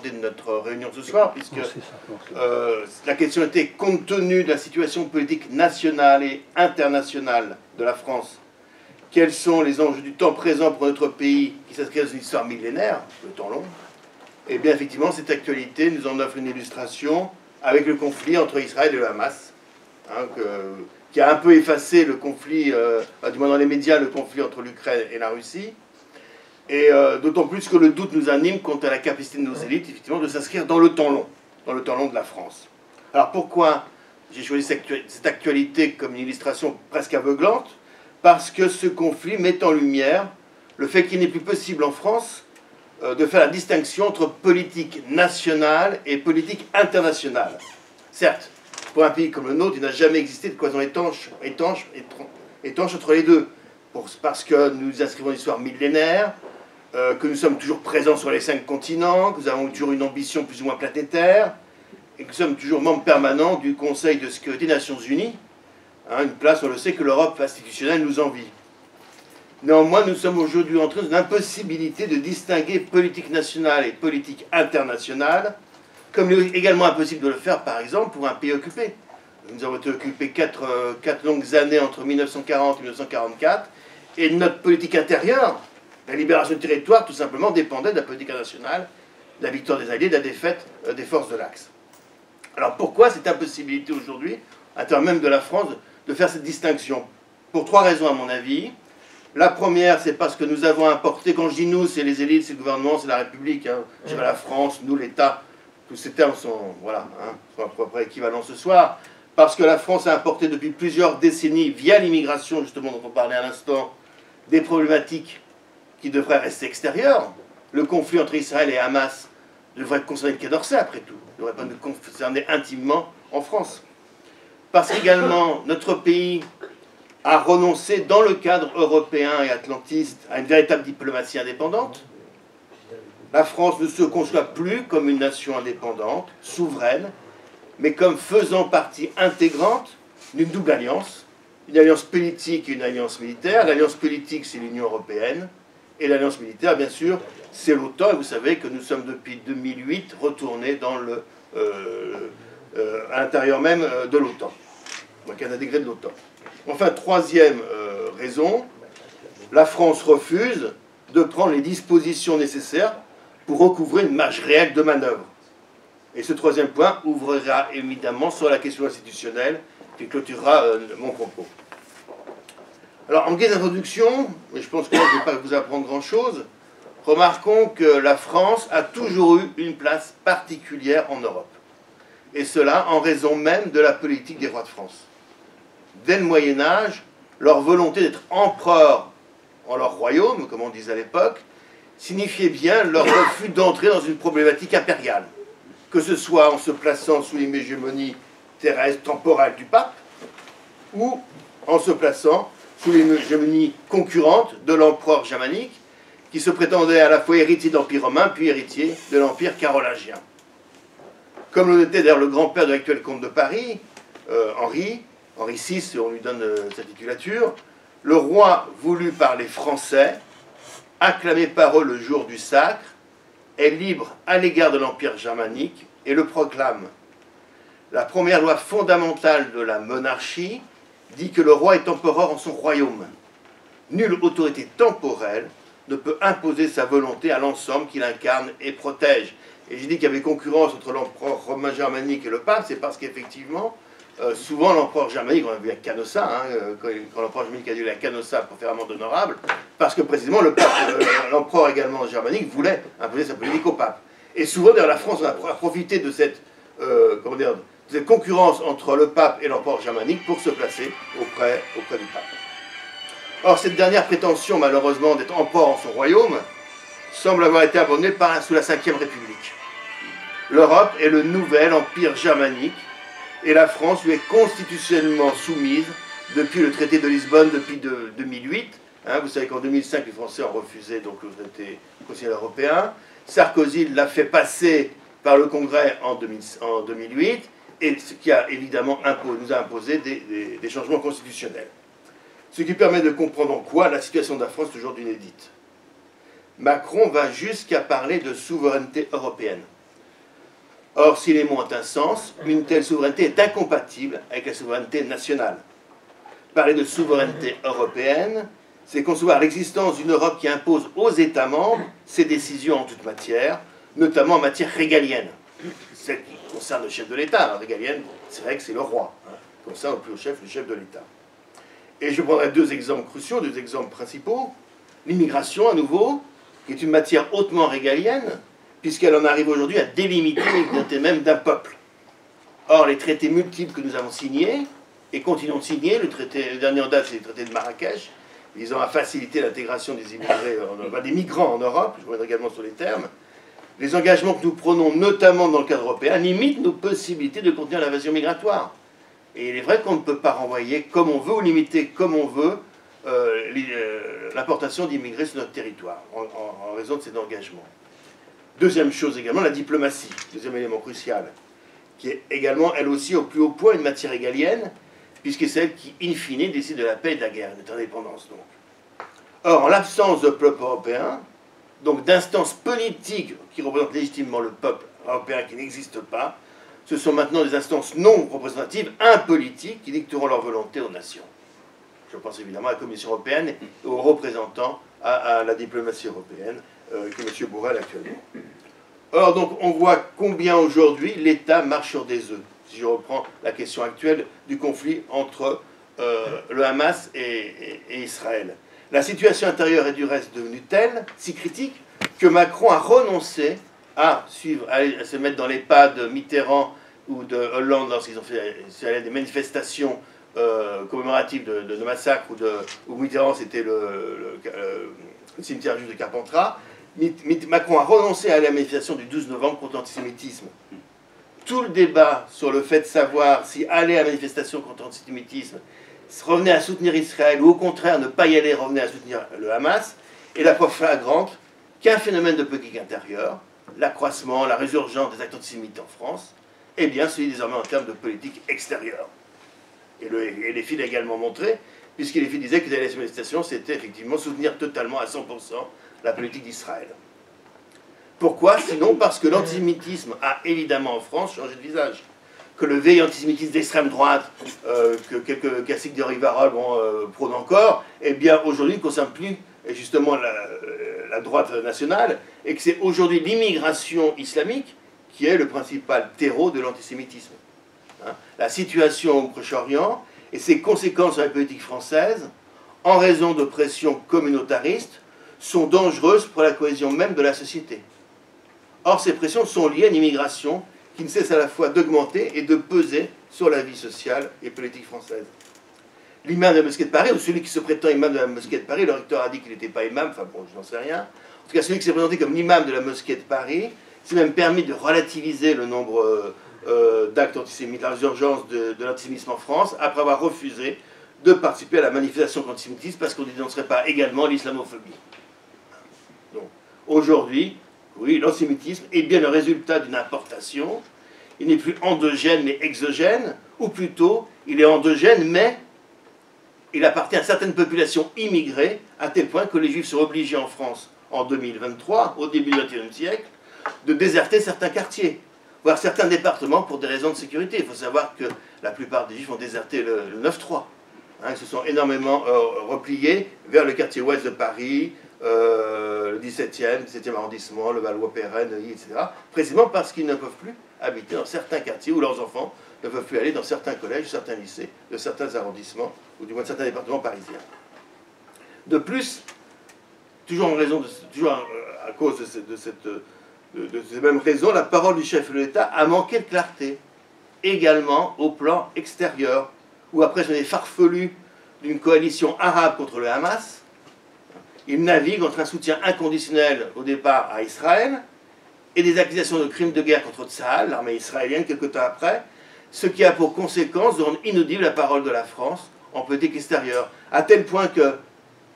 abordé de notre réunion ce soir, puisque la question était, compte tenu de la situation politique nationale et internationale de la France, quels sont les enjeux du temps présent pour notre pays qui s'inscrit dans une histoire millénaire, le temps long? Eh bien, effectivement, cette actualité nous en offre une illustration avec le conflit entre Israël et le Hamas, hein, qui a un peu effacé le conflit, du moins dans les médias, le conflit entre l'Ukraine et la Russie. Et d'autant plus que le doute nous anime quant à la capacité de nos élites, effectivement, de s'inscrire dans le temps long de la France. Alors pourquoi j'ai choisi cette actualité comme une illustration presque aveuglante? Parce que ce conflit met en lumière le fait qu'il n'est plus possible en France de faire la distinction entre politique nationale et politique internationale. Certes, pour un pays comme le nôtre, il n'a jamais existé de cloison étanche entre les deux, parce que nous inscrivons une histoire millénaire, que nous sommes toujours présents sur les 5 continents, que nous avons toujours une ambition plus ou moins planétaire, et que nous sommes toujours membres permanents du Conseil de sécurité des Nations Unies, hein, une place, on le sait, que l'Europe institutionnelle nous envie. Néanmoins, nous sommes aujourd'hui entrés dans une impossibilité de distinguer politique nationale et politique internationale, comme il est également impossible de le faire, par exemple, pour un pays occupé. Nous avons été occupés 4 longues années entre 1940 et 1944, et notre politique intérieure, la libération du territoire, tout simplement, dépendait de la politique internationale, de la victoire des Alliés, de la défaite des forces de l'Axe. Alors pourquoi cette impossibilité aujourd'hui, à terme même de la France, de faire cette distinction? Pour 3 raisons, à mon avis. La première, c'est parce que nous avons importé, quand je dis nous, c'est les élites, c'est le gouvernement, c'est la République, hein, je dirais la France, nous, l'État, tous ces termes sont, voilà, hein, sont à peu près équivalents ce soir, parce que la France a importé depuis plusieurs décennies, via l'immigration, justement, dont on parlait à l'instant, des problématiques qui devraient rester extérieures. Le conflit entre Israël et Hamas devrait concerner le Quai d'Orsay, après tout, ne devrait pas nous concerner intimement en France. Parce qu'également, notre pays a renoncé, dans le cadre européen et atlantiste, à une véritable diplomatie indépendante. La France ne se conçoit plus comme une nation indépendante, souveraine, mais comme faisant partie intégrante d'une double alliance, une alliance politique et une alliance militaire. L'alliance politique, c'est l'Union européenne, et l'alliance militaire, bien sûr, c'est l'OTAN, et vous savez que nous sommes depuis 2008 retournés dans à l'intérieur même de l'OTAN, donc un degré de l'OTAN. Enfin, troisième raison, la France refuse de prendre les dispositions nécessaires pour recouvrer une marge réelle de manœuvre. Et ce troisième point ouvrira évidemment sur la question institutionnelle qui clôturera mon propos. Alors, en guise d'introduction, mais je pense que là, je ne vais pas vous apprendre grand-chose, remarquons que la France a toujours eu une place particulière en Europe. Et cela en raison même de la politique des rois de France. Dès le Moyen-Âge, leur volonté d'être empereur en leur royaume, comme on disait à l'époque, signifiait bien leur refus d'entrer dans une problématique impériale, que ce soit en se plaçant sous l'hégémonie terrestre temporelle du pape, ou en se plaçant sous l'hégémonie concurrente de l'empereur germanique, qui se prétendait à la fois héritier de l'Empire romain, puis héritier de l'Empire carolingien. Comme le notait d'ailleurs le grand-père de l'actuel comte de Paris, Henri VI, on lui donne sa titulature, le roi voulu par les Français, acclamé par eux le jour du sacre, est libre à l'égard de l'Empire germanique et le proclame. La première loi fondamentale de la monarchie dit que le roi est empereur en son royaume. Nulle autorité temporelle ne peut imposer sa volonté à l'ensemble qu'il incarne et protège. Et j'ai dit qu'il y avait concurrence entre l'empereur romain germanique et le pape, c'est parce qu'effectivement, souvent l'empereur germanique, on a vu à Canossa, hein, quand l'empereur germanique a dû aller à Canossa pour faire amende honorable, parce que précisément l'empereur également germanique voulait imposer sa politique au pape. Et souvent, d'ailleurs, la France a profité de cette, de cette concurrence entre le pape et l'empereur germanique pour se placer auprès du pape. Or, cette dernière prétention, malheureusement, d'être empereur en son royaume, semble avoir été abandonnée sous la Ve République. L'Europe est le nouvel empire germanique, et la France lui est constitutionnellement soumise depuis le traité de Lisbonne, depuis 2008. Hein, vous savez qu'en 2005, les Français ont refusé donc, le traité conseil européen. Sarkozy l'a fait passer par le Congrès en 2008, et ce qui a évidemment nous a imposé des changements constitutionnels. Ce qui permet de comprendre en quoi la situation de la France est aujourd'hui inédite. Macron va jusqu'à parler de souveraineté européenne. Or, si les mots ont un sens, une telle souveraineté est incompatible avec la souveraineté nationale. Parler de souveraineté européenne, c'est concevoir l'existence d'une Europe qui impose aux États membres ses décisions en toute matière, notamment en matière régalienne. Celle qui concerne le chef de l'État. Régalienne, c'est vrai que c'est le roi. Concerne au plus haut chef, le chef de l'État. Et je prendrai deux exemples cruciaux, deux exemples principaux. L'immigration, à nouveau, qui est une matière hautement régalienne, puisqu'elle en arrive aujourd'hui à délimiter l'identité même d'un peuple. Or, les traités multiples que nous avons signés, et continuons de signer, le dernier en date, c'est le traité de Marrakech, visant à faciliter l'intégration des immigrés, des migrants en Europe, je reviendrai également sur les termes. Les engagements que nous prenons, notamment dans le cadre européen, limitent nos possibilités de contenir l'invasion migratoire. Et il est vrai qu'on ne peut pas renvoyer comme on veut ou limiter comme on veut l'importation d'immigrés sur notre territoire, en raison de cet engagement. Deuxième chose également, la diplomatie, deuxième élément crucial, qui est également, elle aussi, au plus haut point, une matière régalienne, puisque c'est elle qui, in fine, décide de la paix et de la guerre, de notre indépendance, donc. Or, en l'absence de peuple européen, donc d'instances politiques qui représentent légitimement le peuple européen qui n'existe pas, ce sont maintenant des instances non représentatives, impolitiques, qui dicteront leur volonté aux nations. Je pense évidemment à la Commission européenne et aux représentants à la diplomatie européenne, que M. Borrell actuellement. Or, donc, on voit combien aujourd'hui l'État marche sur des œufs. Si je reprends la question actuelle du conflit entre le Hamas et Israël. La situation intérieure est du reste devenue telle, si critique, que Macron a renoncé à se mettre dans les pas de Mitterrand ou de Hollande lorsqu'ils ont fait des manifestations commémoratives de massacres, où Mitterrand c'était le cimetière juif de Carpentras. Macron a renoncé à la manifestation du 12 novembre contre l'antisémitisme. Tout le débat sur le fait de savoir si aller à la manifestation contre l'antisémitisme revenait à soutenir Israël ou au contraire ne pas y aller revenait à soutenir le Hamas est la preuve flagrante qu'un phénomène de politique intérieure, l'accroissement, la résurgence des actes antisémites en France, est bien celui désormais en termes de politique extérieure. Et les filles l'ont également montré, puisque les filles disaient que d'aller à la manifestation, c'était effectivement soutenir totalement à 100% la politique d'Israël. Pourquoi? Sinon parce que l'antisémitisme a évidemment en France changé de visage. Que le vieil antisémitisme d'extrême droite, que quelques classiques de Rivarol prônent encore, eh bien aujourd'hui ne concerne plus justement la droite nationale, et que c'est aujourd'hui l'immigration islamique qui est le principal terreau de l'antisémitisme. La situation au Proche-Orient et ses conséquences sur la politique française, en raison de pressions communautaristes, sont dangereuses pour la cohésion même de la société. Or, ces pressions sont liées à une immigration qui ne cesse à la fois d'augmenter et de peser sur la vie sociale et politique française. L'imam de la mosquée de Paris, ou celui qui se prétend imam de la mosquée de Paris, le recteur a dit qu'il n'était pas imam, enfin bon, je n'en sais rien. En tout cas, celui qui s'est présenté comme l'imam de la mosquée de Paris s'est même permis de relativiser le nombre d'actes antisémites, la résurgence de l'antisémitisme en France, après avoir refusé de participer à la manifestation contre l'antisémitisme parce qu'on ne dénoncerait pas également l'islamophobie. Donc, aujourd'hui, oui, l'antisémitisme est bien le résultat d'une importation. Il n'est plus endogène mais exogène, ou plutôt, il est endogène mais il appartient à certaines populations immigrées, à tel point que les Juifs sont obligés en France, en 2023, au début du XXIe siècle, de déserter certains quartiers, voire certains départements pour des raisons de sécurité. Il faut savoir que la plupart des Juifs ont déserté le 9-3. Ils se sont énormément repliés vers le quartier ouest de Paris, le 17e arrondissement, le Valois-Perret, Neuilly, etc. Précisément parce qu'ils ne peuvent plus habiter dans certains quartiers où leurs enfants ne peuvent plus aller dans certains collèges, certains lycées, de certains arrondissements, ou du moins de certains départements parisiens. De plus, toujours à cause de ces mêmes raisons, la parole du chef de l'État a manqué de clarté, également au plan extérieur, où après ce farfelu d'une coalition arabe contre le Hamas, il navigue entre un soutien inconditionnel au départ à Israël et des accusations de crimes de guerre contre Tsahal, l'armée israélienne, quelque temps après, ce qui a pour conséquence de rendre inaudible la parole de la France en politique extérieure, à tel point que,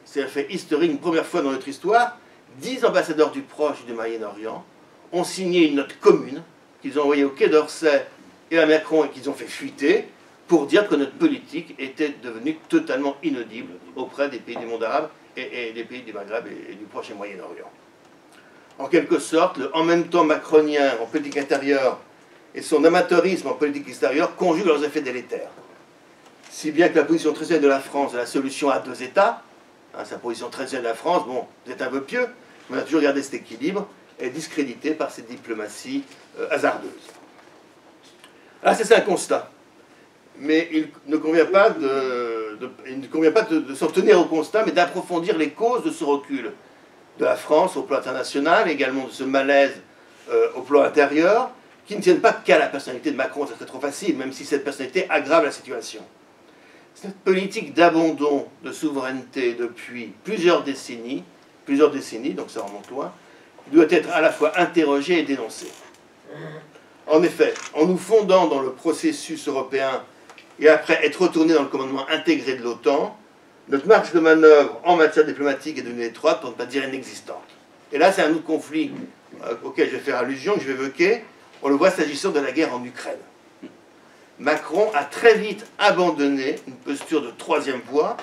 c'est un fait historique, une première fois dans notre histoire, 10 ambassadeurs du Proche et du Moyen-Orient ont signé une note commune qu'ils ont envoyée au Quai d'Orsay et à Macron et qu'ils ont fait fuiter pour dire que notre politique était devenue totalement inaudible auprès des pays du monde arabe et des pays du Maghreb et du Proche et Moyen-Orient. En quelque sorte, le en même temps macronien en politique intérieure et son amateurisme en politique extérieure conjuguent leurs effets délétères. Si bien que la position traditionnelle de la France de la solution à deux États, hein, sa position traditionnelle de la France, bon, vous êtes un peu pieux, mais on a toujours gardé cet équilibre, est discréditée par cette diplomatie hasardeuse. Alors c'est un constat, mais il ne convient pas de s'en tenir au constat, mais d'approfondir les causes de ce recul de la France au plan international, également de ce malaise au plan intérieur, qui ne tiennent pas qu'à la personnalité de Macron, ça serait trop facile, même si cette personnalité aggrave la situation. Cette politique d'abandon de souveraineté depuis plusieurs décennies, donc ça remonte loin, doit être à la fois interrogée et dénoncée. En effet, en nous fondant dans le processus européen et après être retourné dans le commandement intégré de l'OTAN, notre marge de manœuvre en matière diplomatique est devenue étroite, pour ne pas dire inexistante. Et là, c'est un autre conflit auquel je vais faire allusion, que je vais évoquer. On le voit s'agissant de la guerre en Ukraine. Macron a très vite abandonné une posture de troisième voie,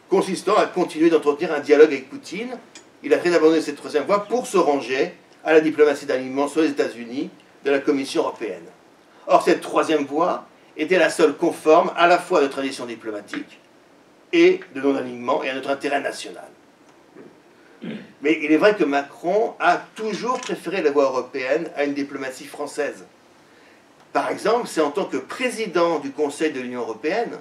consistant à continuer d'entretenir un dialogue avec Poutine. Il a très vite abandonné cette troisième voie pour se ranger à la diplomatie d'alignement sur les États-Unis de la Commission européenne. Or, cette troisième voie était la seule conforme à la fois de tradition diplomatique et de non-alignement et à notre intérêt national. Mais il est vrai que Macron a toujours préféré la voie européenne à une diplomatie française. Par exemple, c'est en tant que président du Conseil de l'Union européenne,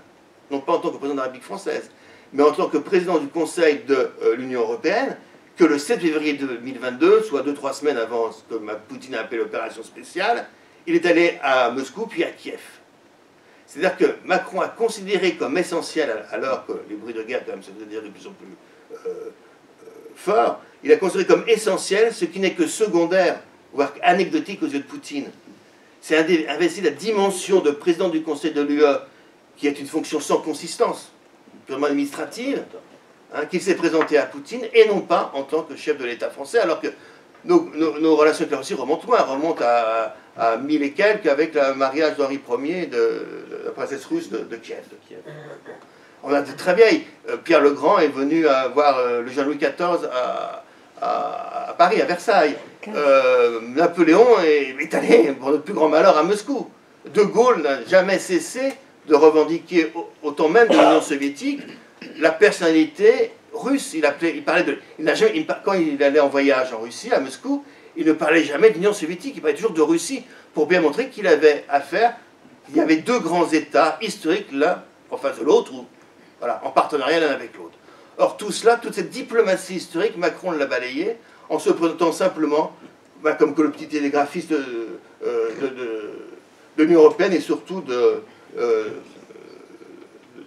non pas en tant que président de la République française, mais en tant que président du Conseil de l'Union européenne, que le 7 février 2022, soit 2-3 semaines avant ce que Poutine a appelé l'opération spéciale, il est allé à Moscou puis à Kiev. C'est-à-dire que Macron a considéré comme essentiel, alors que les bruits de guerre quand même se faisaient dire de plus en plus forts, il a considéré comme essentiel ce qui n'est que secondaire, voire anecdotique aux yeux de Poutine. C'est investir la dimension de président du Conseil de l'UE, qui est une fonction sans consistance, purement administrative, hein, qu'il s'est présenté à Poutine, et non pas en tant que chef de l'État français, alors que nos relations avec la Russie remontent loin, remontent à 1000 et quelques avec le mariage d'Henri Ier de la princesse russe de Kiev. On a de très vieilles. Pierre le Grand est venu voir le Jean-Louis XIV à Paris, à Versailles. Napoléon est allé, pour notre plus grand malheur, à Moscou. De Gaulle n'a jamais cessé de revendiquer, au temps même de l'Union soviétique, la personnalité russe. Quand il allait en voyage en Russie, à Moscou, il ne parlait jamais de l'Union soviétique, il parlait toujours de Russie, pour bien montrer qu'il avait affaire, il y avait deux grands États historiques, l'un en face de l'autre, voilà, en partenariat l'un avec l'autre. Or tout cela, toute cette diplomatie historique, Macron l'a balayée, en se présentant simplement comme que le petit télégraphiste de l'Union européenne et surtout de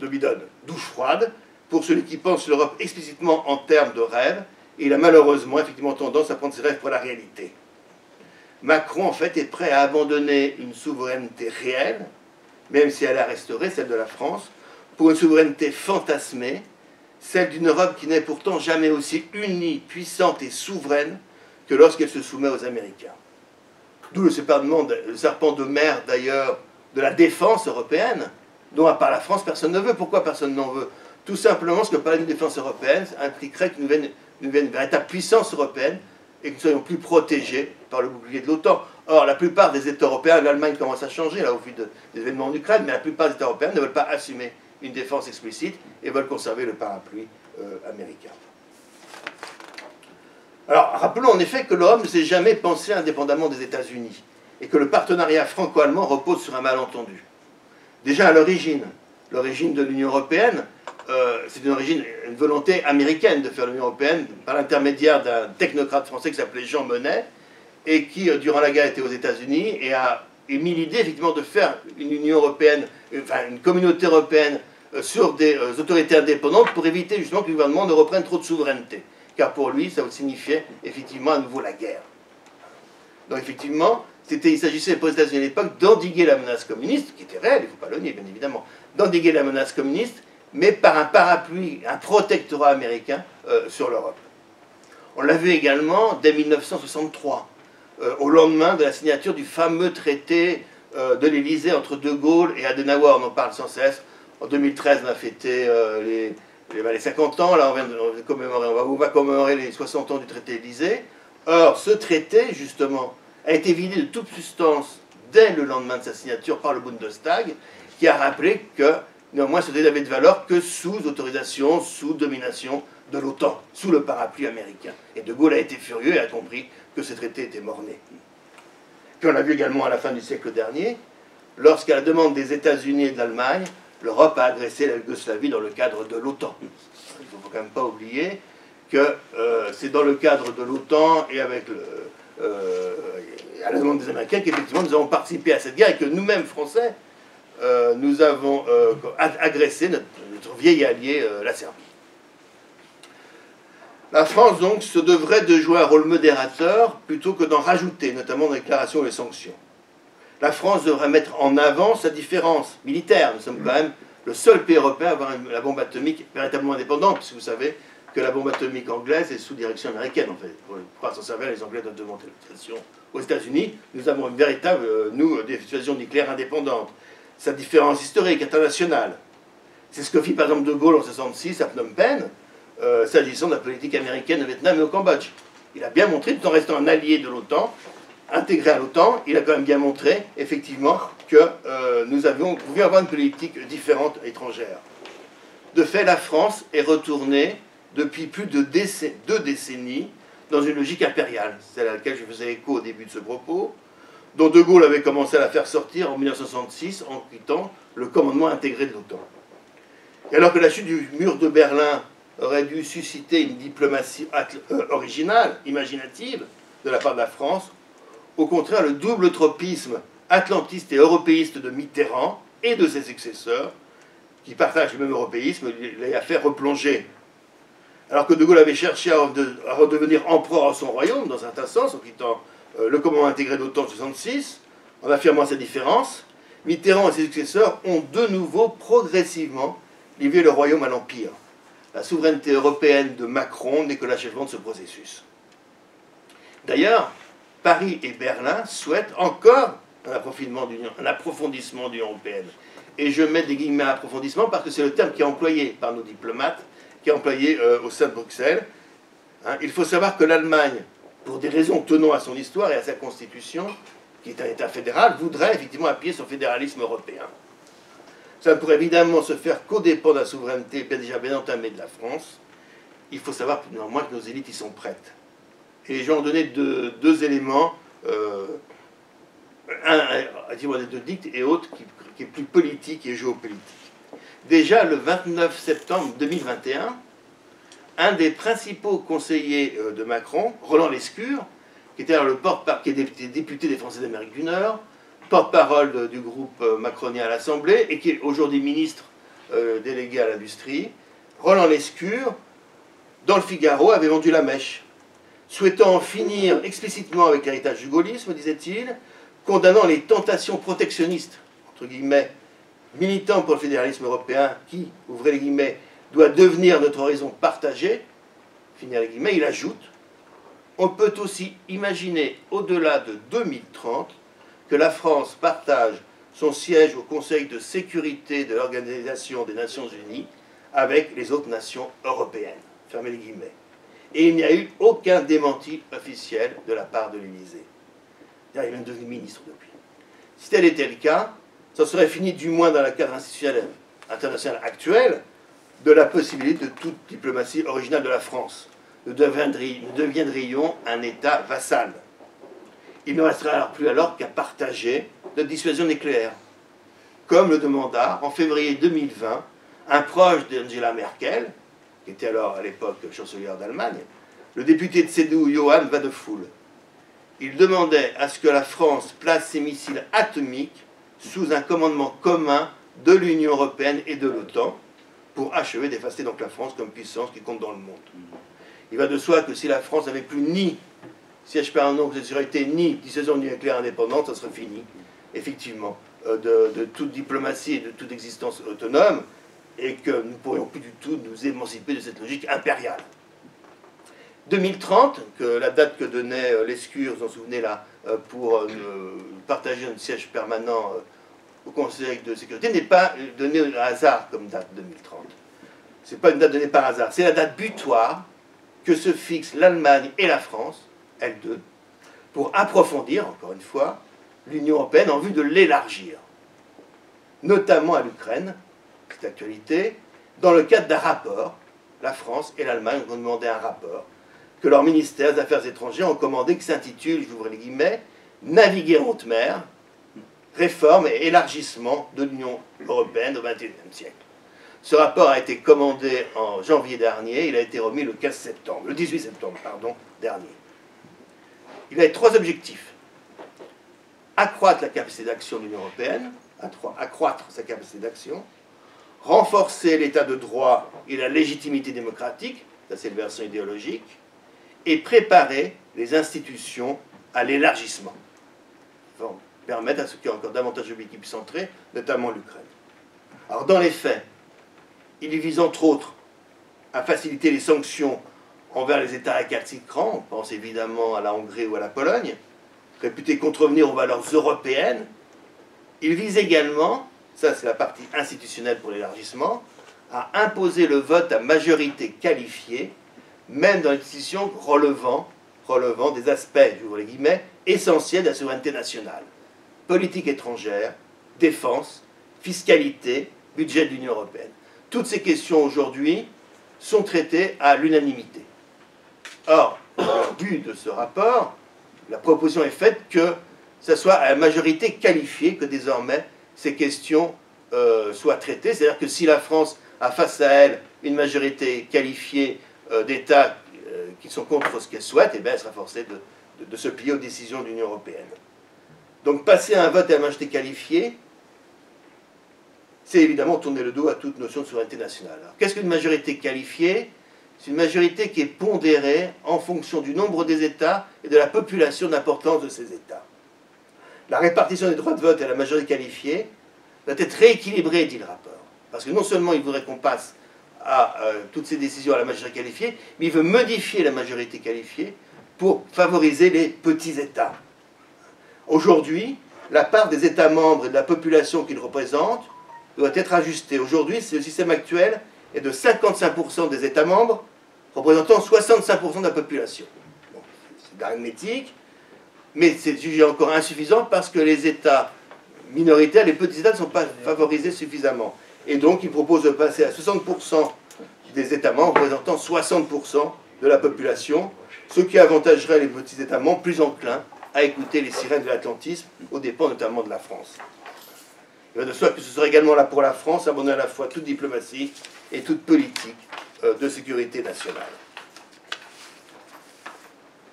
bidonne, douche froide, pour celui qui pense l'Europe explicitement en termes de rêve, et il a malheureusement effectivement tendance à prendre ses rêves pour la réalité. Macron, en fait, est prêt à abandonner une souveraineté réelle, même si elle a restauré celle de la France, pour une souveraineté fantasmée, celle d'une Europe qui n'est pourtant jamais aussi unie, puissante et souveraine que lorsqu'elle se soumet aux Américains. D'où le serpent de mer, d'ailleurs, de la défense européenne, dont, à part la France, personne ne veut. Pourquoi personne n'en veut? Tout simplement parce que parler d'une défense européenne impliquerait que nous vienne une véritable puissance européenne et que nous soyons plus protégés par le bouclier de l'OTAN. Or, la plupart des États européens, l'Allemagne commence à changer, là, au vu des événements en Ukraine, mais la plupart des États européens ne veulent pas assumer une défense explicite et veulent conserver le parapluie américain. Alors, rappelons en effet que l'Europe ne s'est jamais pensée indépendamment des États-Unis et que le partenariat franco-allemand repose sur un malentendu. Déjà à l'origine de l'Union européenne, c'est une volonté américaine de faire l'Union européenne par l'intermédiaire d'un technocrate français qui s'appelait Jean Monnet et qui, durant la guerre, était aux États-Unis et a émis l'idée effectivement de faire une Union européenne, enfin une communauté européenne sur des autorités indépendantes pour éviter justement que le gouvernement ne reprenne trop de souveraineté. Car pour lui, ça signifiait effectivement à nouveau la guerre. Donc effectivement, il s'agissait pour les États-Unis à l'époque d'endiguer la menace communiste, qui était réelle, il ne faut pas le nier bien évidemment, d'endiguer la menace communiste, mais par un parapluie, un protectorat américain sur l'Europe. On l'a vu également dès 1963, au lendemain de la signature du fameux traité de l'Élysée entre De Gaulle et Adenauer. On en parle sans cesse. En 2013, on a fêté les 50 ans, là on va commémorer les 60 ans du traité Élysée. Or, ce traité, justement, a été vidé de toute substance dès le lendemain de sa signature par le Bundestag, qui a rappelé que néanmoins ce traité n'avait de valeur que sous autorisation, sous domination de l'OTAN, sous le parapluie américain. Et De Gaulle a été furieux et a compris que ce traité était mort-né. Puis on l'a vu également à la fin du siècle dernier, lorsqu'à la demande des États-Unis et de l'Allemagne, l'Europe a agressé la Yougoslavie dans le cadre de l'OTAN. Il ne faut quand même pas oublier que c'est dans le cadre de l'OTAN et avec à la demande des Américains qu'effectivement nous avons participé à cette guerre et que nous-mêmes, Français, nous avons agressé notre vieil allié, la Serbie. La France, donc, se devrait de jouer un rôle modérateur plutôt que d'en rajouter, notamment dans les déclarations et les sanctions. La France devrait mettre en avant sa différence militaire. Nous sommes quand même le seul pays européen à avoir la bombe atomique véritablement indépendante, puisque vous savez que la bombe atomique anglaise est sous direction américaine, en fait. Pour pouvoir s'en servir, les Anglais doivent demander l'autorisation aux États-Unis. Nous avons une véritable, nous, des situations nucléaires indépendantes. Sa différence historique, internationale. C'est ce que fit par exemple De Gaulle en 1966 à Phnom Penh, s'agissant de la politique américaine au Vietnam et au Cambodge. Il a bien montré, tout en restant un allié de l'OTAN, intégré à l'OTAN, il a quand même bien montré, effectivement, que nous pouvions avoir une politique différente étrangère. De fait, la France est retournée, depuis plus de 2 décennies, dans une logique impériale, celle à laquelle je faisais écho au début de ce propos, dont De Gaulle avait commencé à la faire sortir en 1966 en quittant le commandement intégré de l'OTAN. Et alors que la chute du mur de Berlin aurait dû susciter une diplomatie originale, imaginative, de la part de la France, au contraire, le double tropisme atlantiste et européiste de Mitterrand et de ses successeurs, qui partagent le même européisme, l'a fait replonger. Alors que De Gaulle avait cherché à redevenir empereur à son royaume, dans un certain sens, en quittant le commandement intégré de l'OTAN en 1966, en affirmant sa différence, Mitterrand et ses successeurs ont de nouveau progressivement livré le royaume à l'Empire. La souveraineté européenne de Macron n'est que l'achèvement de ce processus. D'ailleurs, Paris et Berlin souhaitent encore un approfondissement de l'Union européenne. Et je mets des guillemets à approfondissement parce que c'est le terme qui est employé par nos diplomates, qui est employé au sein de Bruxelles. Il faut savoir que l'Allemagne, pour des raisons tenant à son histoire et à sa constitution, qui est un État fédéral, voudrait effectivement appuyer son fédéralisme européen. Ça ne pourrait évidemment se faire qu'aux dépens de la souveraineté déjà bien entamée de la France. Il faut savoir néanmoins que nos élites y sont prêtes. Et je vais en donner deux éléments, un anecdotique et autre qui est plus politique et géopolitique. Déjà, le 29 septembre 2021, un des principaux conseillers de Macron, Roland Lescure, qui était alors qui est député des Français d'Amérique du Nord, porte-parole du groupe macronien à l'Assemblée et qui est aujourd'hui ministre délégué à l'industrie, Roland Lescure, dans le Figaro, avait vendu la mèche, souhaitant en finir explicitement avec l'héritage du gaullisme, disait-il, condamnant les tentations protectionnistes, entre guillemets, militant pour le fédéralisme européen, qui, ouvrez les guillemets, doit devenir notre horizon partagé, finir les guillemets, il ajoute, on peut aussi imaginer, au-delà de 2030, que la France partage son siège au Conseil de sécurité de l'Organisation des Nations Unies avec les autres nations européennes. Fermez les guillemets. Et il n'y a eu aucun démenti officiel de la part de l'Élysée. Il est même devenu ministre depuis. Si tel était le cas, ça serait fini du moins dans le cadre institutionnel international actuel de la possibilité de toute diplomatie originale de la France. Nous deviendrions un État vassal. Il ne restera plus alors qu'à partager notre dissuasion nucléaire, comme le demanda en février 2020 un proche d'Angela Merkel, qui était alors à l'époque chancelière d'Allemagne, le député de CDU Johann Wadephul. Il demandait à ce que la France place ses missiles atomiques sous un commandement commun de l'Union européenne et de l'OTAN pour achever d'effacer donc la France comme puissance qui compte dans le monde. Il va de soi que si la France n'avait plus ni siège permanent de sécurité ni dissuasion nucléaire indépendante, ça serait fini, effectivement, de toute diplomatie et de toute existence autonome, et que nous ne pourrions plus du tout nous émanciper de cette logique impériale. 2030, que la date que donnait Lescure, vous en souvenez là, pour partager un siège permanent au Conseil de sécurité, n'est pas donnée au hasard comme date 2030. Ce n'est pas une date donnée par hasard, c'est la date butoir que se fixent l'Allemagne et la France, elles deux, pour approfondir, encore une fois, l'Union européenne en vue de l'élargir, notamment à l'Ukraine, c'est d'actualité, dans le cadre d'un rapport. La France et l'Allemagne ont demandé un rapport que leurs ministères des Affaires étrangères ont commandé, qui s'intitule, j'ouvre les guillemets, « Naviguer en haute mer, réforme et élargissement de l'Union européenne au XXIe siècle ». Ce rapport a été commandé en janvier dernier, il a été remis le 18 septembre dernier. Il a 3 objectifs. Accroître la capacité d'action de l'Union européenne, accroître sa capacité d'action, renforcer l'état de droit et la légitimité démocratique, ça c'est la version idéologique, et préparer les institutions à l'élargissement. Pour permettre à ceux qui ont encore davantage de pays qui puissent entrer, notamment l'Ukraine. Alors dans les faits, il vise entre autres à faciliter les sanctions envers les États récalcitrants, on pense évidemment à la Hongrie ou à la Pologne, réputés contrevenir aux valeurs européennes. Il vise également, ça c'est la partie institutionnelle pour l'élargissement, à imposer le vote à majorité qualifiée, même dans les décisions relevant des aspects, j'ouvre les guillemets, essentiels de la souveraineté nationale. Politique étrangère, défense, fiscalité, budget de l'Union européenne. Toutes ces questions aujourd'hui sont traitées à l'unanimité. Or, au but de ce rapport, la proposition est faite que ce soit à la majorité qualifiée que désormais ces questions soient traitées. C'est-à-dire que si la France a face à elle une majorité qualifiée d'États qui sont contre ce qu'elle souhaite, eh bien, elle sera forcée de se plier aux décisions de l'Union européenne. Donc passer à un vote à la majorité qualifiée, c'est évidemment tourner le dos à toute notion de souveraineté nationale. Qu'est-ce qu'une majorité qualifiée? C'est une majorité qui est pondérée en fonction du nombre des États et de la population d'importance de ces États. La répartition des droits de vote à la majorité qualifiée doit être rééquilibrée, dit le rapport. Parce que non seulement il voudrait qu'on passe à toutes ces décisions à la majorité qualifiée, mais il veut modifier la majorité qualifiée pour favoriser les petits États. Aujourd'hui, la part des États membres et de la population qu'ils représentent doit être ajustée. Aujourd'hui, le système actuel est de 55% des États membres représentant 65% de la population. Bon, c'est l'arithmétique, mais c'est jugé encore insuffisant parce que les États minoritaires, les petits États ne sont pas favorisés suffisamment. Et donc, il propose de passer à 60% des États membres représentant 60% de la population, ce qui avantagerait les petits États membres plus enclins à écouter les sirènes de l'atlantisme, aux dépens notamment de la France. Il va de soi que ce serait également là pour la France, abandonner à la fois toute diplomatie et toute politique de sécurité nationale.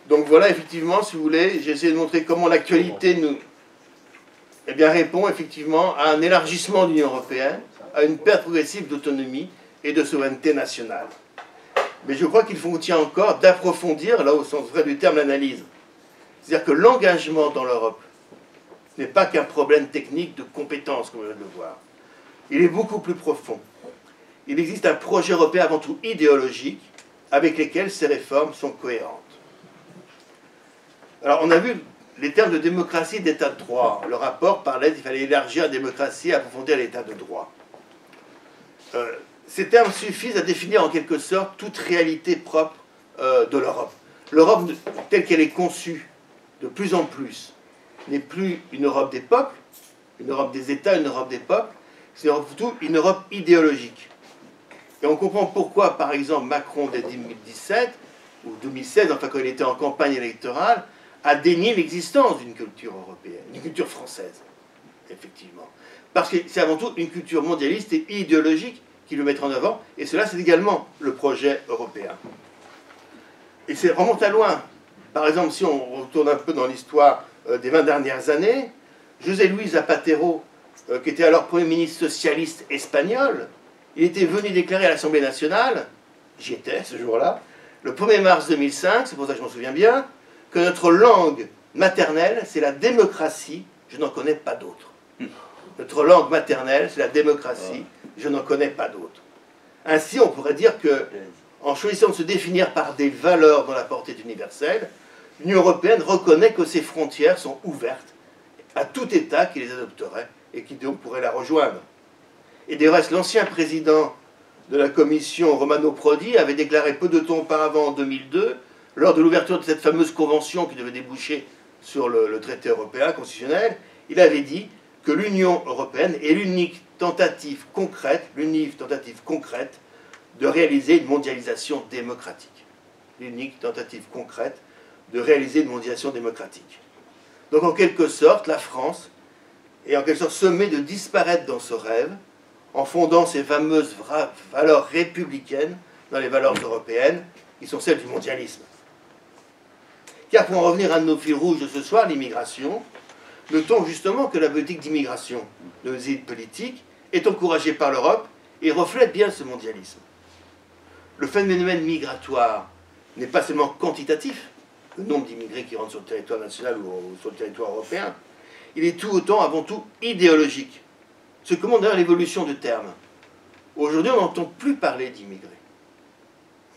Donc voilà, effectivement, si vous voulez, j'ai essayé de montrer comment l'actualité nous répond effectivement à un élargissement de l'Union européenne, à une perte progressive d'autonomie et de souveraineté nationale. Mais je crois qu'il faut encore d'approfondir, là au sens vrai du terme, l'analyse. C'est-à-dire que l'engagement dans l'Europe n'est pas qu'un problème technique de compétence, comme on vient de le voir. Il est beaucoup plus profond. Il existe un projet européen avant tout idéologique, avec lesquels ces réformes sont cohérentes. Alors, on a vu les termes de démocratie et d'état de droit. Le rapport parlait qu'il fallait élargir la démocratie et approfondir l'état de droit. Ces termes suffisent à définir en quelque sorte toute réalité propre de l'Europe. L'Europe, telle qu'elle est conçue, de plus en plus, n'est plus une Europe des peuples, une Europe des États, une Europe des peuples, c'est surtout une Europe idéologique. Et on comprend pourquoi, par exemple, Macron, dès 2017, ou 2016, enfin quand il était en campagne électorale, a dénié l'existence d'une culture européenne, d'une culture française, effectivement. Parce que c'est avant tout une culture mondialiste et idéologique qui le mettra en avant, et cela, c'est également le projet européen. Et c'est remonte à loin. Par exemple, si on retourne un peu dans l'histoire des 20 dernières années, José Luis Zapatero, qui était alors Premier ministre socialiste espagnol, il était venu déclarer à l'Assemblée nationale, j'y étais ce jour-là, le 1er mars 2005, c'est pour ça que je m'en souviens bien, que notre langue maternelle, c'est la démocratie, je n'en connais pas d'autre. Notre langue maternelle, c'est la démocratie, je n'en connais pas d'autre. Ainsi, on pourrait dire que, en choisissant de se définir par des valeurs dont la portée est universelle, l'Union européenne reconnaît que ses frontières sont ouvertes à tout État qui les adopterait et qui donc pourrait la rejoindre. Et du reste, l'ancien président de la Commission, Romano Prodi, avait déclaré peu de temps auparavant, en 2002, lors de l'ouverture de cette fameuse convention qui devait déboucher sur le traité européen constitutionnel, il avait dit que l'Union européenne est l'unique tentative concrète de réaliser une mondialisation démocratique. L'unique tentative concrète de réaliser une mondialisation démocratique. Donc en quelque sorte, la France est en quelque sorte sommée de disparaître dans ce rêve en fondant ces fameuses valeurs républicaines dans les valeurs européennes qui sont celles du mondialisme. Car pour en revenir à un de nos fils rouges de ce soir, l'immigration, notons justement que la politique d'immigration de nos élites politiques est encouragée par l'Europe et reflète bien ce mondialisme. Le phénomène migratoire n'est pas seulement quantitatif, le nombre d'immigrés qui rentrent sur le territoire national ou sur le territoire européen, il est tout autant, avant tout, idéologique. Ce que montre d'ailleurs l'évolution de termes. Aujourd'hui, on n'entend plus parler d'immigrés.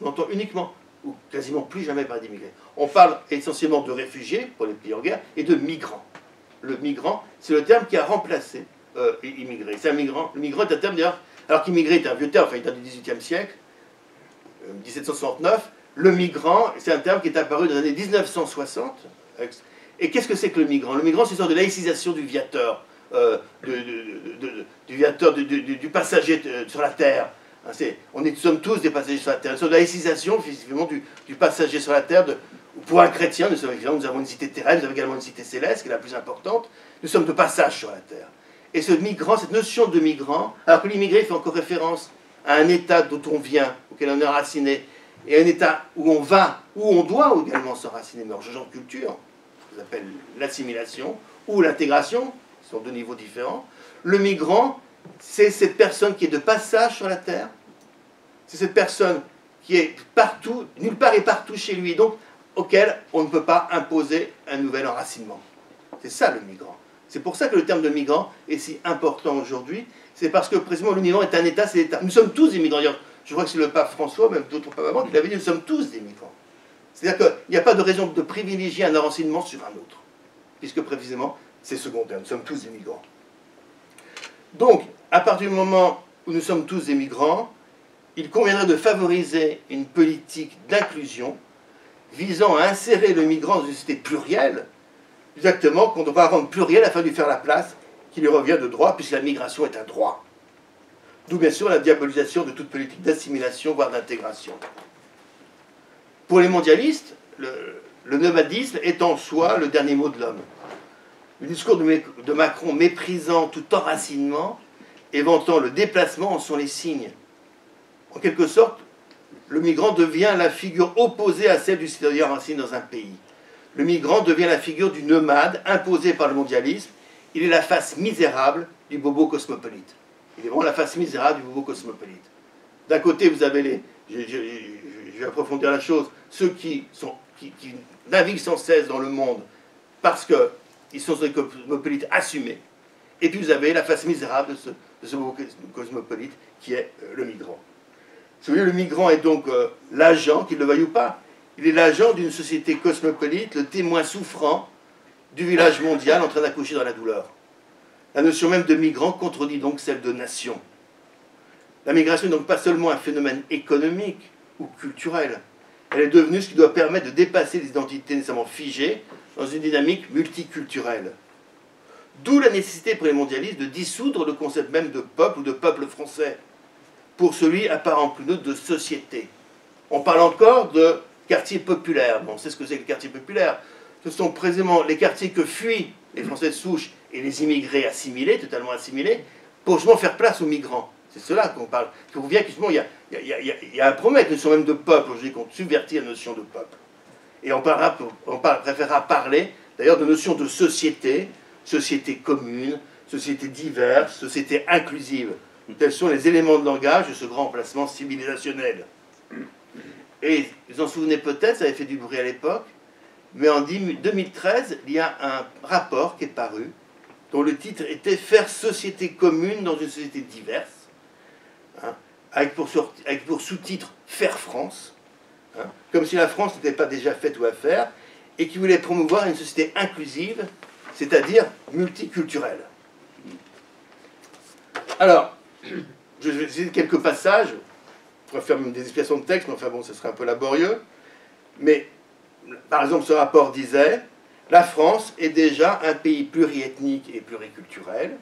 On entend uniquement, ou quasiment plus jamais parler d'immigrés. On parle essentiellement de réfugiés, pour les pays en guerre, et de migrants. Le migrant, c'est le terme qui a remplacé immigré. C'est un migrant. Le migrant est un terme, d'ailleurs, alors qu'immigré est un vieux terme, enfin, il date du XVIIIe siècle, 1769, le migrant, c'est un terme qui est apparu dans les années 1960. Et qu'est-ce que c'est que le migrant? Le migrant, c'est une sorte de laïcisation du viateur, du passager sur la terre. Nous sommes tous des passagers sur la terre. Une sorte de laïcisation, effectivement, du passager sur la terre. Pour un chrétien, nous avons une cité terrestre, nous avons également une cité céleste, qui est la plus importante. Nous sommes de passage sur la terre. Et ce migrant, cette notion de migrant, alors que l'immigré fait encore référence à un état d'où on vient, auquel on est raciné, et un état où on va, où on doit également s'enraciner, mais en changeant de culture, ce qu'on appelle l'assimilation, ou l'intégration, ce sont deux niveaux différents. Le migrant, c'est cette personne qui est de passage sur la terre, c'est cette personne qui est partout, nulle part et partout chez lui, donc auquel on ne peut pas imposer un nouvel enracinement. C'est ça le migrant. C'est pour ça que le terme de migrant est si important aujourd'hui, c'est parce que précisément le migrant est un État, c'est l'État. Nous sommes tous des migrants. Je crois que c'est le pape François, même d'autres papes avant, qui l'avait dit, nous sommes tous des migrants. C'est-à-dire qu'il n'y a pas de raison de privilégier un enracinement sur un autre, puisque précisément c'est secondaire, nous sommes tous des migrants. Donc, à partir du moment où nous sommes tous des migrants, il conviendrait de favoriser une politique d'inclusion visant à insérer le migrant dans une société plurielle, exactement qu'on devra rendre plurielle afin de lui faire la place qui lui revient de droit, puisque la migration est un droit. D'où bien sûr la diabolisation de toute politique d'assimilation, voire d'intégration. Pour les mondialistes, le nomadisme est en soi le dernier mot de l'homme. Le discours de Macron méprisant tout enracinement et vantant le déplacement en sont les signes. En quelque sorte, le migrant devient la figure opposée à celle du citoyen enraciné dans un pays. Le migrant devient la figure du nomade imposé par le mondialisme. Il est la face misérable du bobo cosmopolite. Il est vraiment la face misérable du bobo cosmopolite. D'un côté, vous avez je vais approfondir la chose, ceux qui naviguent sans cesse dans le monde parce qu'ils sont des cosmopolites assumés. Et puis vous avez la face misérable de ce bobo cosmopolite qui est le migrant. Si vous voulez, le migrant est donc l'agent, qu'il le veuille ou pas. Il est l'agent d'une société cosmopolite, le témoin souffrant du village mondial en train d'accoucher dans la douleur. La notion même de migrant contredit donc celle de nation. La migration n'est donc pas seulement un phénomène économique ou culturel. Elle est devenue ce qui doit permettre de dépasser les identités nécessairement figées dans une dynamique multiculturelle. D'où la nécessité pour les mondialistes de dissoudre le concept même de peuple ou de peuple français pour celui apparent plus neutre de société. On parle encore de quartiers populaires. Bon, on sait ce que c'est que les quartiers populaires. Ce sont précisément les quartiers que fuient les Français de souche et les immigrés assimilés, totalement assimilés, pour justement faire place aux migrants. C'est cela qu'on parle. On voit qu'il y a un problème avec la notion même de peuple, aujourd'hui, qu'on subvertit la notion de peuple. Et on préférera parler, d'ailleurs, de notion de société, société commune, société diverse, société inclusive. Tels sont les éléments de langage de ce grand emplacement civilisationnel. Et vous en souvenez peut-être, ça avait fait du bruit à l'époque, mais en 2013, il y a un rapport qui est paru, dont le titre était « Faire société commune dans une société diverse », hein, avec pour sous-titre « Faire France hein, », comme si la France n'était pas déjà faite ou à faire, et qui voulait promouvoir une société inclusive, c'est-à-dire multiculturelle. Alors, je vais citer quelques passages, je pourrais faire même des explications de texte, mais enfin bon, ce serait un peu laborieux. Mais, par exemple, ce rapport disait La France est déjà un pays pluriethnique et pluriculturel.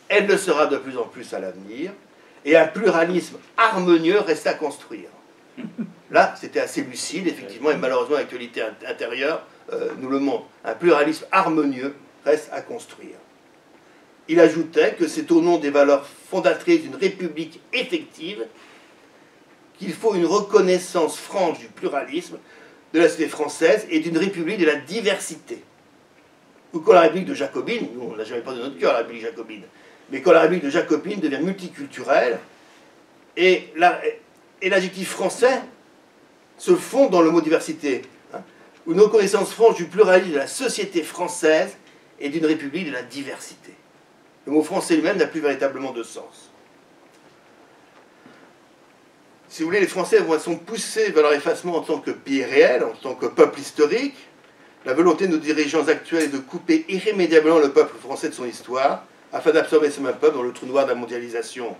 Elle le sera de plus en plus à l'avenir. Et un pluralisme harmonieux reste à construire. Là, c'était assez lucide, effectivement, et malheureusement, l'actualité intérieure nous le montre. Un pluralisme harmonieux reste à construire. Il ajoutait que c'est au nom des valeurs fondatrices d'une république effective qu'il faut une reconnaissance franche du pluralisme de la société française et d'une république de la diversité. Ou quand la république de Jacobine, nous on n'a jamais parlé de notre cœur, la république jacobine, mais quand la république de Jacobine devient multiculturelle, et l'adjectif français se fond dans le mot diversité. Une reconnaissance franche du pluralisme de la société française et d'une république de la diversité. Le mot français lui-même n'a plus véritablement de sens. Si vous voulez, les Français sont poussés vers leur effacement en tant que pays réel, en tant que peuple historique. La volonté de nos dirigeants actuels est de couper irrémédiablement le peuple français de son histoire, afin d'absorber ce même peuple dans le trou noir de la mondialisation.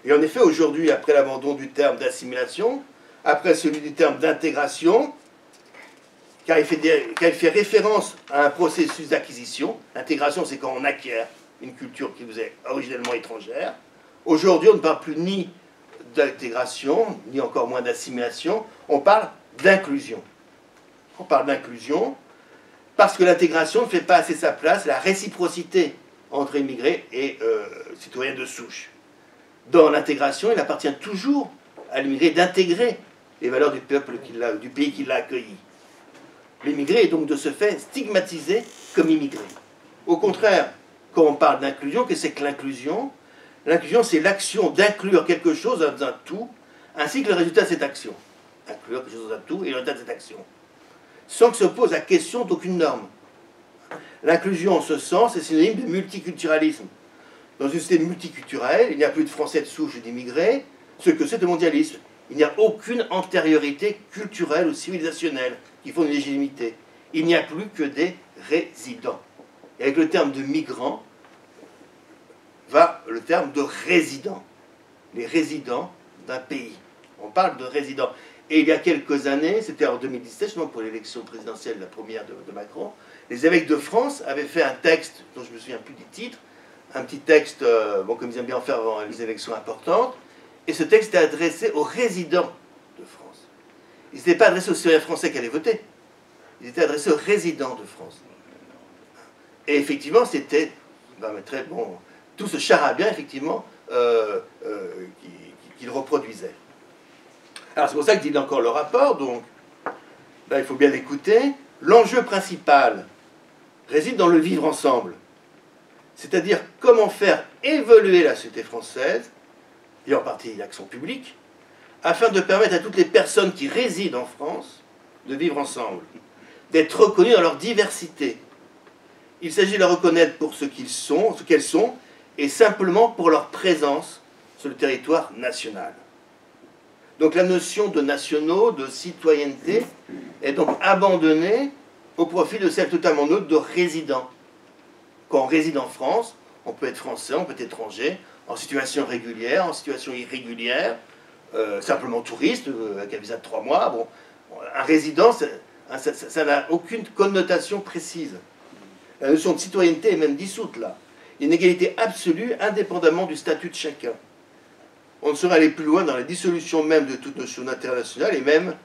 Et en effet, aujourd'hui, après l'abandon du terme d'assimilation, après celui du terme d'intégration, car il fait référence à un processus d'acquisition. L'intégration, c'est quand on acquiert une culture qui vous est originellement étrangère. Aujourd'hui, on ne parle plus ni d'intégration, ni encore moins d'assimilation, on parle d'inclusion. On parle d'inclusion parce que l'intégration ne fait pas assez sa place, la réciprocité entre immigrés et citoyens de souche. Dans l'intégration, il appartient toujours à l'immigré d'intégrer les valeurs du peuple du pays qui l'a accueilli. L'immigré est donc de ce fait stigmatisé comme immigré. Au contraire, quand on parle d'inclusion, qu'est-ce que c'est que l'inclusion? L'inclusion, c'est l'action d'inclure quelque chose dans un tout, ainsi que le résultat de cette action. Inclure quelque chose dans un tout et le résultat de cette action. Sans que se pose la question d'aucune norme. L'inclusion, en ce sens, est synonyme de multiculturalisme. Dans une société multiculturelle, il n'y a plus de Français de souche et d'immigrés, ce que c'est le mondialisme. Il n'y a aucune antériorité culturelle ou civilisationnelle qui font une légitimité. Il n'y a plus que des résidents. Et avec le terme de migrants, va le terme de résidents. Les résidents d'un pays. On parle de résidents. Et il y a quelques années, c'était en 2017, justement pour l'élection présidentielle, la première de Macron, les évêques de France avaient fait un texte, dont je ne me souviens plus du titre, un petit texte, comme ils aiment bien en faire avant les élections importantes, et ce texte était adressé aux résidents de France. Il n'était pas adressé aux citoyens français qui allaient voter, il était adressé aux résidents de France. Et effectivement, c'était très bon, tout ce charabia, effectivement, qu'il reproduisait. Alors c'est pour ça que dit encore le rapport, donc, là il faut bien l'écouter. L'enjeu principal réside dans le vivre ensemble. C'est-à-dire comment faire évoluer la société française, et en partie l'action publique, afin de permettre à toutes les personnes qui résident en France de vivre ensemble, d'être reconnues dans leur diversité. Il s'agit de les reconnaître pour ce qu'elles sont, et simplement pour leur présence sur le territoire national. Donc la notion de nationaux, de citoyenneté, est donc abandonnée au profit de celle totalement neutre de résident. Quand on réside en France, on peut être français, on peut être étranger, en situation régulière, en situation irrégulière, simplement touriste, avec un visa de 3 mois. Bon, un résident, ça n'a aucune connotation précise. La notion de citoyenneté est même dissoute là. Il y a une égalité absolue, indépendamment du statut de chacun. On ne saurait aller plus loin dans la dissolution même de toute notion internationale, et même,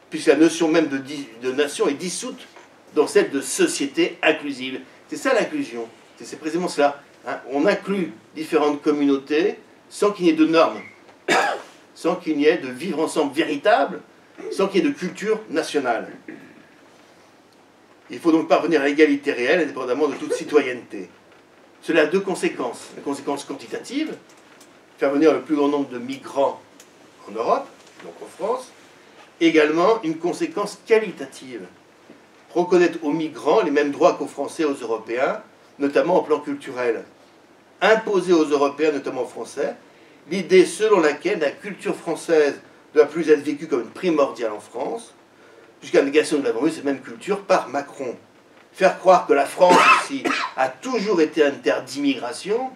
puisque la notion même de nation est dissoute dans celle de société inclusive. C'est ça l'inclusion, c'est précisément cela. Hein. On inclut différentes communautés sans qu'il n'y ait de normes, sans qu'il n'y ait de vivre ensemble véritable, sans qu'il y ait de culture nationale. Il faut donc parvenir à l'égalité réelle, indépendamment de toute citoyenneté. Cela a deux conséquences. La conséquence quantitative, faire venir le plus grand nombre de migrants en Europe, donc en France. Également, une conséquence qualitative. Reconnaître aux migrants les mêmes droits qu'aux Français et aux Européens, notamment au plan culturel. Imposer aux Européens, notamment aux Français, l'idée selon laquelle la culture française doit plus être vécue comme une primordiale en France, jusqu'à la négation de l'avant-vue, cette même culture par Macron. Faire croire que la France aussi a toujours été une terre d'immigration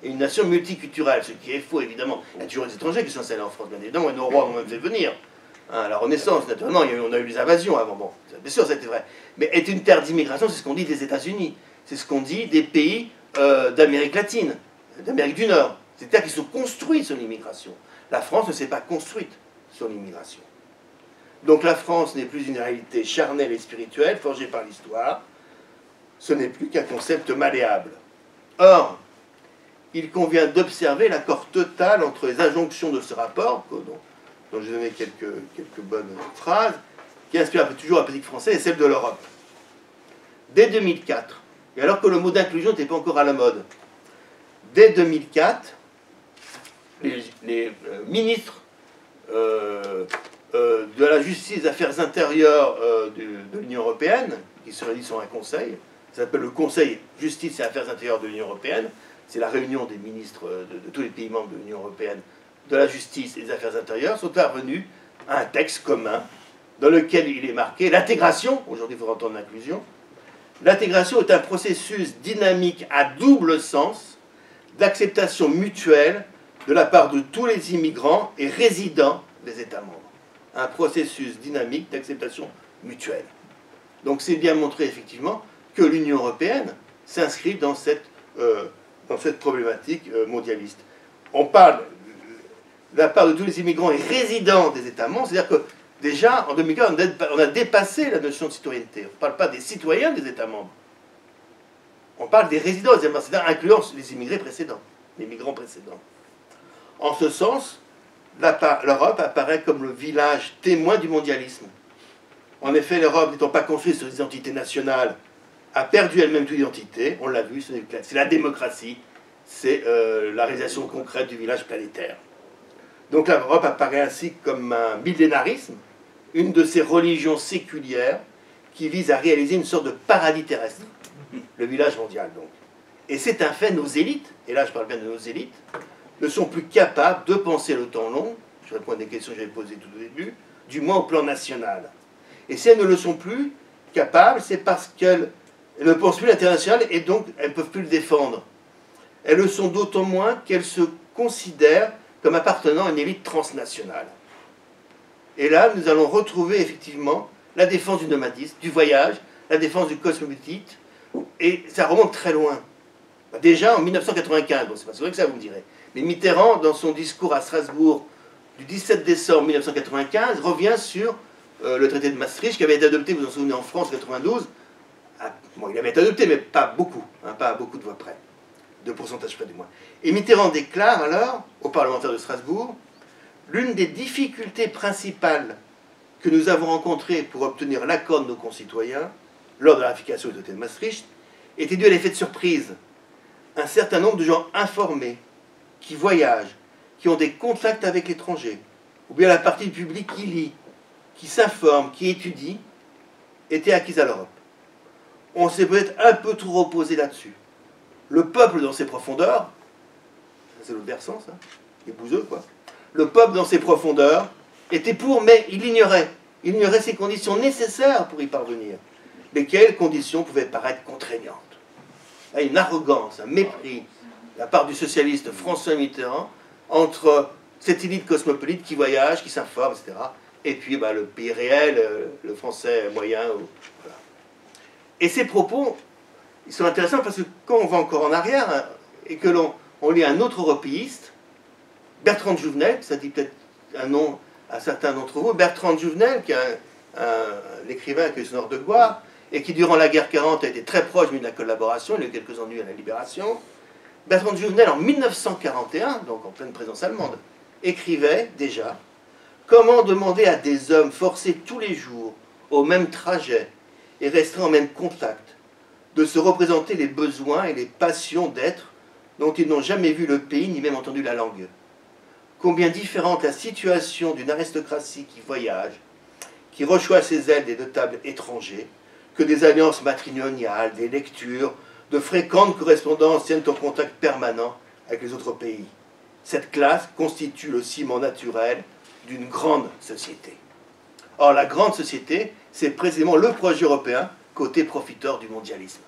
et une nation multiculturelle, ce qui est faux évidemment. Il y a toujours des étrangers qui sont installés en France, bien évidemment, et nos rois ont même fait venir. Hein, la Renaissance, naturellement, on a eu les invasions avant, bon, bien sûr, c'était vrai. Mais être une terre d'immigration, c'est ce qu'on dit des États-Unis, c'est ce qu'on dit des pays d'Amérique latine, d'Amérique du Nord. C'est des terres qui sont construites sur l'immigration. La France ne s'est pas construite sur l'immigration. Donc la France n'est plus une réalité charnelle et spirituelle, forgée par l'histoire. Ce n'est plus qu'un concept malléable. Or, il convient d'observer l'accord total entre les injonctions de ce rapport, dont j'ai donné quelques bonnes phrases, qui inspirent toujours la politique française et celle de l'Europe. Dès 2004, et alors que le mot d'inclusion n'était pas encore à la mode, dès 2004, les ministres de la justice et des affaires intérieures de l'Union européenne, qui se réunissent sur un conseil, ça s'appelle le Conseil justice et affaires intérieures de l'Union européenne, c'est la réunion des ministres de tous les pays membres de l'Union européenne de la justice et des affaires intérieures, sont parvenus à un texte commun dans lequel il est marqué l'intégration, aujourd'hui il faudra entendre l'inclusion, l'intégration est un processus dynamique à double sens d'acceptation mutuelle de la part de tous les immigrants et résidents des États membres. Un processus dynamique d'acceptation mutuelle. Donc c'est bien montré effectivement que l'Union européenne s'inscrit dans cette problématique mondialiste. On parle de la part de tous les immigrants et résidents des États membres, c'est-à-dire que déjà en 2015 on a dépassé la notion de citoyenneté. On ne parle pas des citoyens des États membres. On parle des résidents des États membres, c'est-à-dire incluant les immigrés précédents, les migrants précédents. En ce sens, l'Europe apparaît comme le village témoin du mondialisme. En effet, l'Europe, n'étant pas construite sur des identités nationales, a perdu elle-même toute identité. On l'a vu, c'est la démocratie, c'est la réalisation concrète du village planétaire. Donc l'Europe apparaît ainsi comme un millénarisme, une de ces religions séculières qui vise à réaliser une sorte de paradis terrestre, le village mondial donc. Et c'est un fait, nos élites, et là je parle bien de nos élites, ne sont plus capables de penser le temps long, je réponds à des questions que j'avais posées tout au début, du moins au plan national. Et si elles ne le sont plus capables, c'est parce qu'elles ne pensent plus l'international et donc elles ne peuvent plus le défendre. Elles le sont d'autant moins qu'elles se considèrent comme appartenant à une élite transnationale. Et là, nous allons retrouver effectivement la défense du nomadisme, du voyage, la défense du cosmopolite, et ça remonte très loin. Déjà en 1995, bon, c'est pas vrai que ça, vous me direz, mais Mitterrand, dans son discours à Strasbourg du 17 décembre 1995, revient sur le traité de Maastricht, qui avait été adopté, vous vous en souvenez, en France en 1992. Bon, il avait été adopté, mais pas beaucoup, hein, pas à beaucoup de voix près, de pourcentage près du moins. Et Mitterrand déclare alors, aux parlementaires de Strasbourg, l'une des difficultés principales que nous avons rencontrées pour obtenir l'accord de nos concitoyens lors de la ratification du traité de Maastricht était due à l'effet de surprise. Un certain nombre de gens informés, qui voyagent, qui ont des contacts avec l'étranger, ou bien la partie du public qui lit, qui s'informe, qui étudie, étaient acquises à l'Europe. On s'est peut-être un peu trop reposé là-dessus. Le peuple dans ses profondeurs, c'est l'autre versant ça, les bouseux quoi, le peuple dans ses profondeurs était pour, mais il ignorait. Il ignorait ces conditions nécessaires pour y parvenir. Mais quelles conditions pouvaient paraître contraignantes? Une arrogance, un mépris de la part du socialiste François Mitterrand entre cette élite cosmopolite qui voyage, qui s'informe, etc. Et puis le pays réel, le français moyen. Voilà. Et ces propos, ils sont intéressants parce que quand on va encore en arrière, hein, et que l'on lit un autre européiste, Bertrand de Jouvenel, ça dit peut-être un nom à certains d'entre vous, Bertrand de Jouvenel, qui est l'écrivain qui est sonore de Gouard, et qui durant la guerre 40 a été très proche de la collaboration, il a eu quelques ennuis à la Libération. Bertrand de Jouvenel, en 1941, donc en pleine présence allemande, écrivait déjà « Comment demander à des hommes forcés tous les jours au même trajet et restreints au même contact de se représenter les besoins et les passions d'êtres dont ils n'ont jamais vu le pays ni même entendu la langue. Combien différente la situation d'une aristocratie qui voyage, qui reçoit ses ailes des notables étrangers, que des alliances matrimoniales, des lectures, de fréquentes correspondances tiennent au contact permanent avec les autres pays. Cette classe constitue le ciment naturel d'une grande société. » Or, la grande société, c'est précisément le projet européen côté profiteur du mondialisme.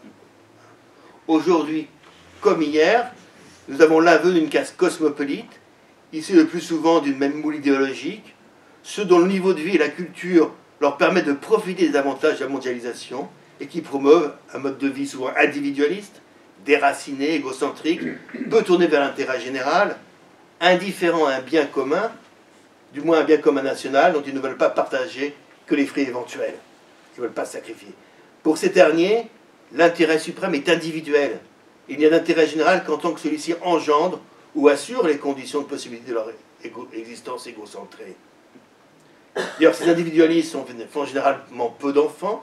Aujourd'hui, comme hier, nous avons l'aveu d'une caste cosmopolite, issue le plus souvent d'une même moule idéologique, ceux dont le niveau de vie et la culture leur permettent de profiter des avantages de la mondialisation et qui promeuvent un mode de vie souvent individualiste, déraciné, égocentrique, peu tourné vers l'intérêt général, indifférent à un bien commun, du moins un bien commun national, dont ils ne veulent pas partager que les fruits éventuels. Ils ne veulent pas sacrifier. Pour ces derniers, l'intérêt suprême est individuel. Il n'y a d'intérêt général qu'en tant que celui-ci engendre ou assure les conditions de possibilité de leur existence égocentrée. D'ailleurs, ces individualistes font généralement peu d'enfants,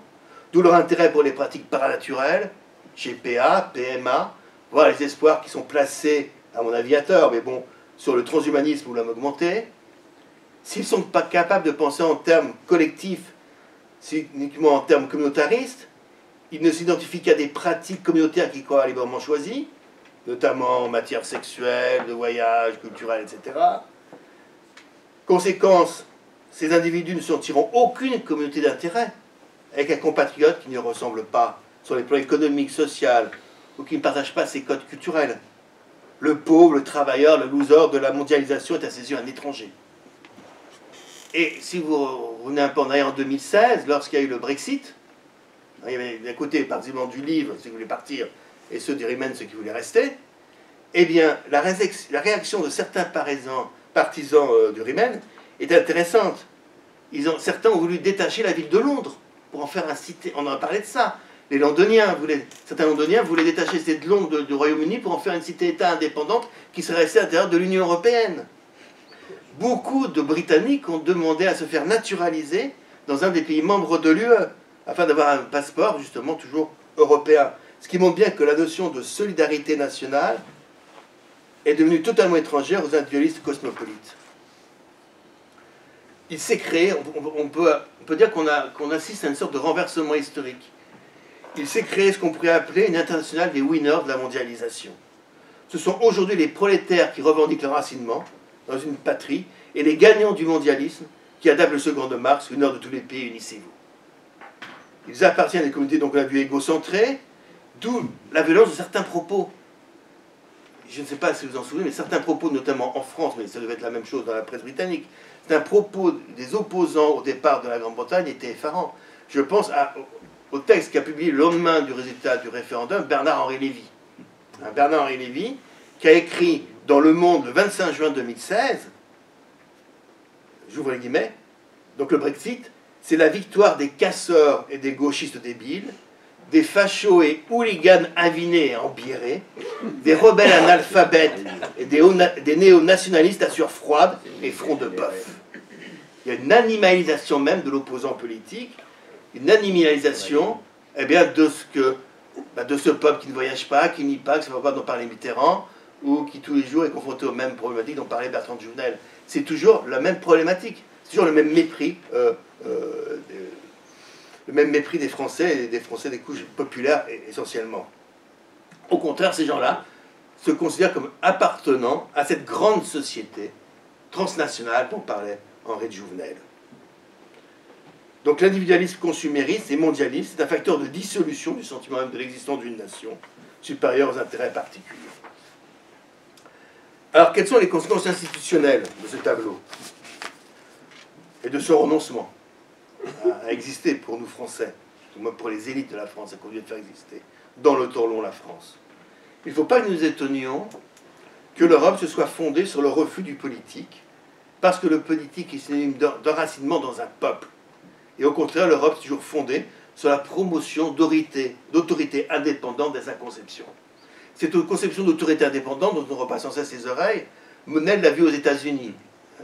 d'où leur intérêt pour les pratiques paranaturelles, GPA, PMA, voire les espoirs qui sont placés, à mon avis à tort, mais bon, sur le transhumanisme ou l'homme augmenté. S'ils ne sont pas capables de penser en termes collectifs, uniquement en termes communautaristes, ils ne s'identifient qu'à des pratiques communautaires qu'ils croient librement choisies, notamment en matière sexuelle, de voyage, culturel, etc. Conséquence, ces individus ne sentiront aucune communauté d'intérêt avec un compatriote qui ne ressemble pas sur les plans économiques, social, ou qui ne partage pas ses codes culturels. Le pauvre, le travailleur, le loser de la mondialisation est à ses yeux un étranger. Et si vous revenez un peu en arrière en 2016, lorsqu'il y a eu le Brexit, il y avait d'un côté, particulièrement du livre, ceux qui voulaient partir, et ceux du Riemann, ceux qui voulaient rester, eh bien, la réaction de certains partisans du Riemann est intéressante. Certains ont voulu détacher la ville de Londres pour en faire un cité. On en a parlé de ça. Certains londoniens voulaient détacher cette de Londres du Royaume-Uni pour en faire une cité-État indépendante qui serait restée à l'intérieur de l'Union européenne. Beaucoup de Britanniques ont demandé à se faire naturaliser dans un des pays membres de l'UE, afin d'avoir un passeport, justement, toujours européen. Ce qui montre bien que la notion de solidarité nationale est devenue totalement étrangère aux individualistes cosmopolites. Il s'est créé, on peut dire qu'on assiste à une sorte de renversement historique. Il s'est créé ce qu'on pourrait appeler une internationale des winners de la mondialisation. Ce sont aujourd'hui les prolétaires qui revendiquent leur racinement dans une patrie et les gagnants du mondialisme qui adaptent le slogan de Marx, winner de tous les pays, unissez-vous. Ils appartiennent à des communautés, donc on l'a vu, égocentrées, d'où la violence de certains propos. Je ne sais pas si vous en souvenez, mais certains propos, notamment en France, mais ça devait être la même chose dans la presse britannique, c'est un propos des opposants au départ de la Grande-Bretagne était effarant. Je pense au texte qu'a publié le lendemain du résultat du référendum Bernard-Henri Lévy. Bernard-Henri Lévy, qui a écrit dans Le Monde le 25 juin 2016, j'ouvre les guillemets, donc le Brexit, c'est la victoire des casseurs et des gauchistes débiles, des fachos et hooligans avinés et empirés, des rebelles analphabètes et des néo-nationalistes à sueur froide et front de bœuf. Il y a une animalisation même de l'opposant politique, une animalisation eh bien, de ce peuple qui ne voyage pas, qui nie pas, qui ne va pas dont parlait Mitterrand, ou qui tous les jours est confronté aux mêmes problématiques dont parlait Bertrand de Jouvenel. C'est toujours la même problématique, c'est toujours le même mépris. Le même mépris des Français et des Français des couches populaires essentiellement. Au contraire, ces gens-là se considèrent comme appartenant à cette grande société transnationale dont parlait Henri de Jouvenel. Donc l'individualisme consumériste et mondialiste est un facteur de dissolution du sentiment même de l'existence d'une nation supérieure aux intérêts particuliers. Alors quelles sont les conséquences institutionnelles de ce tableau et de ce renoncement à exister pour nous Français, ou même pour les élites de la France, à conduire de faire exister dans le temps long la France? Il ne faut pas que nous étonnions que l'Europe se soit fondée sur le refus du politique, parce que le politique est synonyme d'enracinement dans un peuple. Et au contraire, l'Europe est toujours fondée sur la promotion d'autorité indépendante dès sa conception. Cette conception d'autorité indépendante, dont on repasse sans cesse les oreilles, Monnet l'a vu aux États-Unis,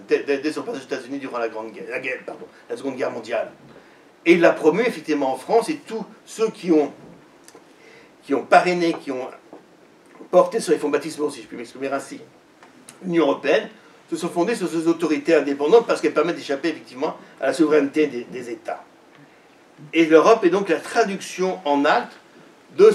dès son passage aux États-Unis durant la Seconde Guerre mondiale. Et il l'a promu effectivement en France, et tous ceux qui ont parrainé, qui ont porté sur les fonds baptismaux, si je puis m'exprimer ainsi, l'Union européenne, se sont fondés sur ces autorités indépendantes parce qu'elles permettent d'échapper effectivement à la souveraineté des États. Et l'Europe est donc la traduction en acte du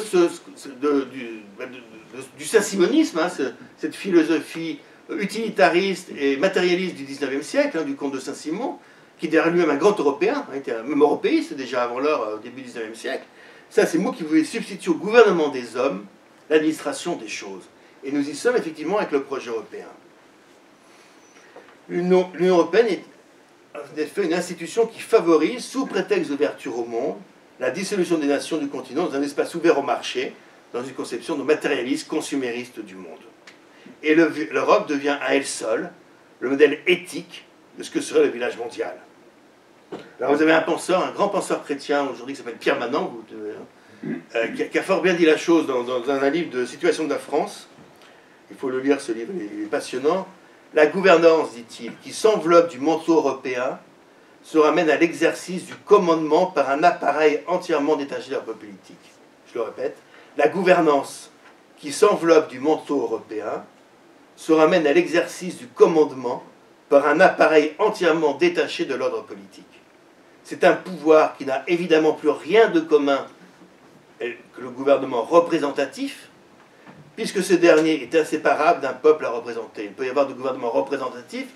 saint-simonisme, hein, cette philosophie utilitariste et matérialiste du XIXe siècle, hein, du comte de Saint-Simon, qui est derrière lui-même un grand Européen, hein, était même européiste déjà avant l'heure, au début du XIXe siècle. Ça, c'est moi qui voulais substituer au gouvernement des hommes l'administration des choses. Et nous y sommes effectivement avec le projet européen. L'Union européenne en effet une institution qui favorise, sous prétexte d'ouverture au monde, la dissolution des nations du continent dans un espace ouvert au marché, dans une conception de matérialiste, consumériste du monde. Et l'Europe devient à elle seule le modèle éthique de ce que serait le village mondial. Alors vous avez un penseur, un grand penseur chrétien aujourd'hui qui s'appelle Pierre Manant, qui a fort bien dit la chose dans un livre de Situation de la France. Il faut le lire, ce livre, il est passionnant. La gouvernance, dit-il, qui s'enveloppe du manteau européen, se ramène à l'exercice du commandement par un appareil entièrement détaché de l'ordre politique. Je le répète, la gouvernance qui s'enveloppe du manteau européen se ramène à l'exercice du commandement par un appareil entièrement détaché de l'ordre politique. C'est un pouvoir qui n'a évidemment plus rien de commun que le gouvernement représentatif, puisque ce dernier est inséparable d'un peuple à représenter. Il ne peut y avoir de gouvernement représentatif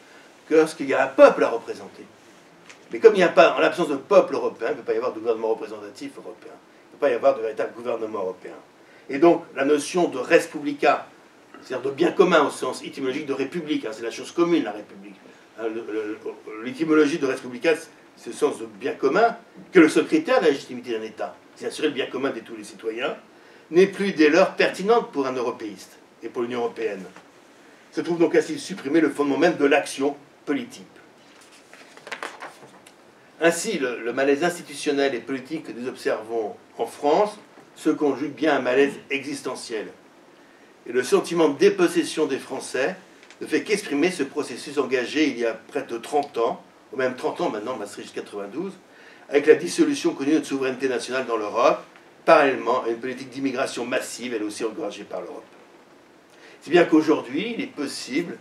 que lorsqu'il y a un peuple à représenter. Mais comme il n'y a pas, en l'absence de peuple européen, il ne peut pas y avoir de gouvernement représentatif européen. Il ne peut pas y avoir de véritable gouvernement européen. Et donc, la notion de res publica, c'est-à-dire de bien commun au sens étymologique de république, c'est la chose commune, la république. L'étymologie de res publica, c'est le sens de bien commun, que le seul critère de la légitimité d'un État, c'est assurer le bien commun de tous les citoyens, n'est plus dès lors pertinente pour un européiste et pour l'Union européenne. Se trouve donc ainsi supprimé le fondement même de l'action politique. Ainsi, le malaise institutionnel et politique que nous observons en France se conjugue bien à un malaise existentiel. Et le sentiment de dépossession des Français ne fait qu'exprimer ce processus engagé il y a près de 30 ans, ou même 30 ans maintenant, Maastricht 92, avec la dissolution connue de notre souveraineté nationale dans l'Europe, parallèlement à une politique d'immigration massive, elle aussi encouragée par l'Europe. C'est bien qu'aujourd'hui, il est possible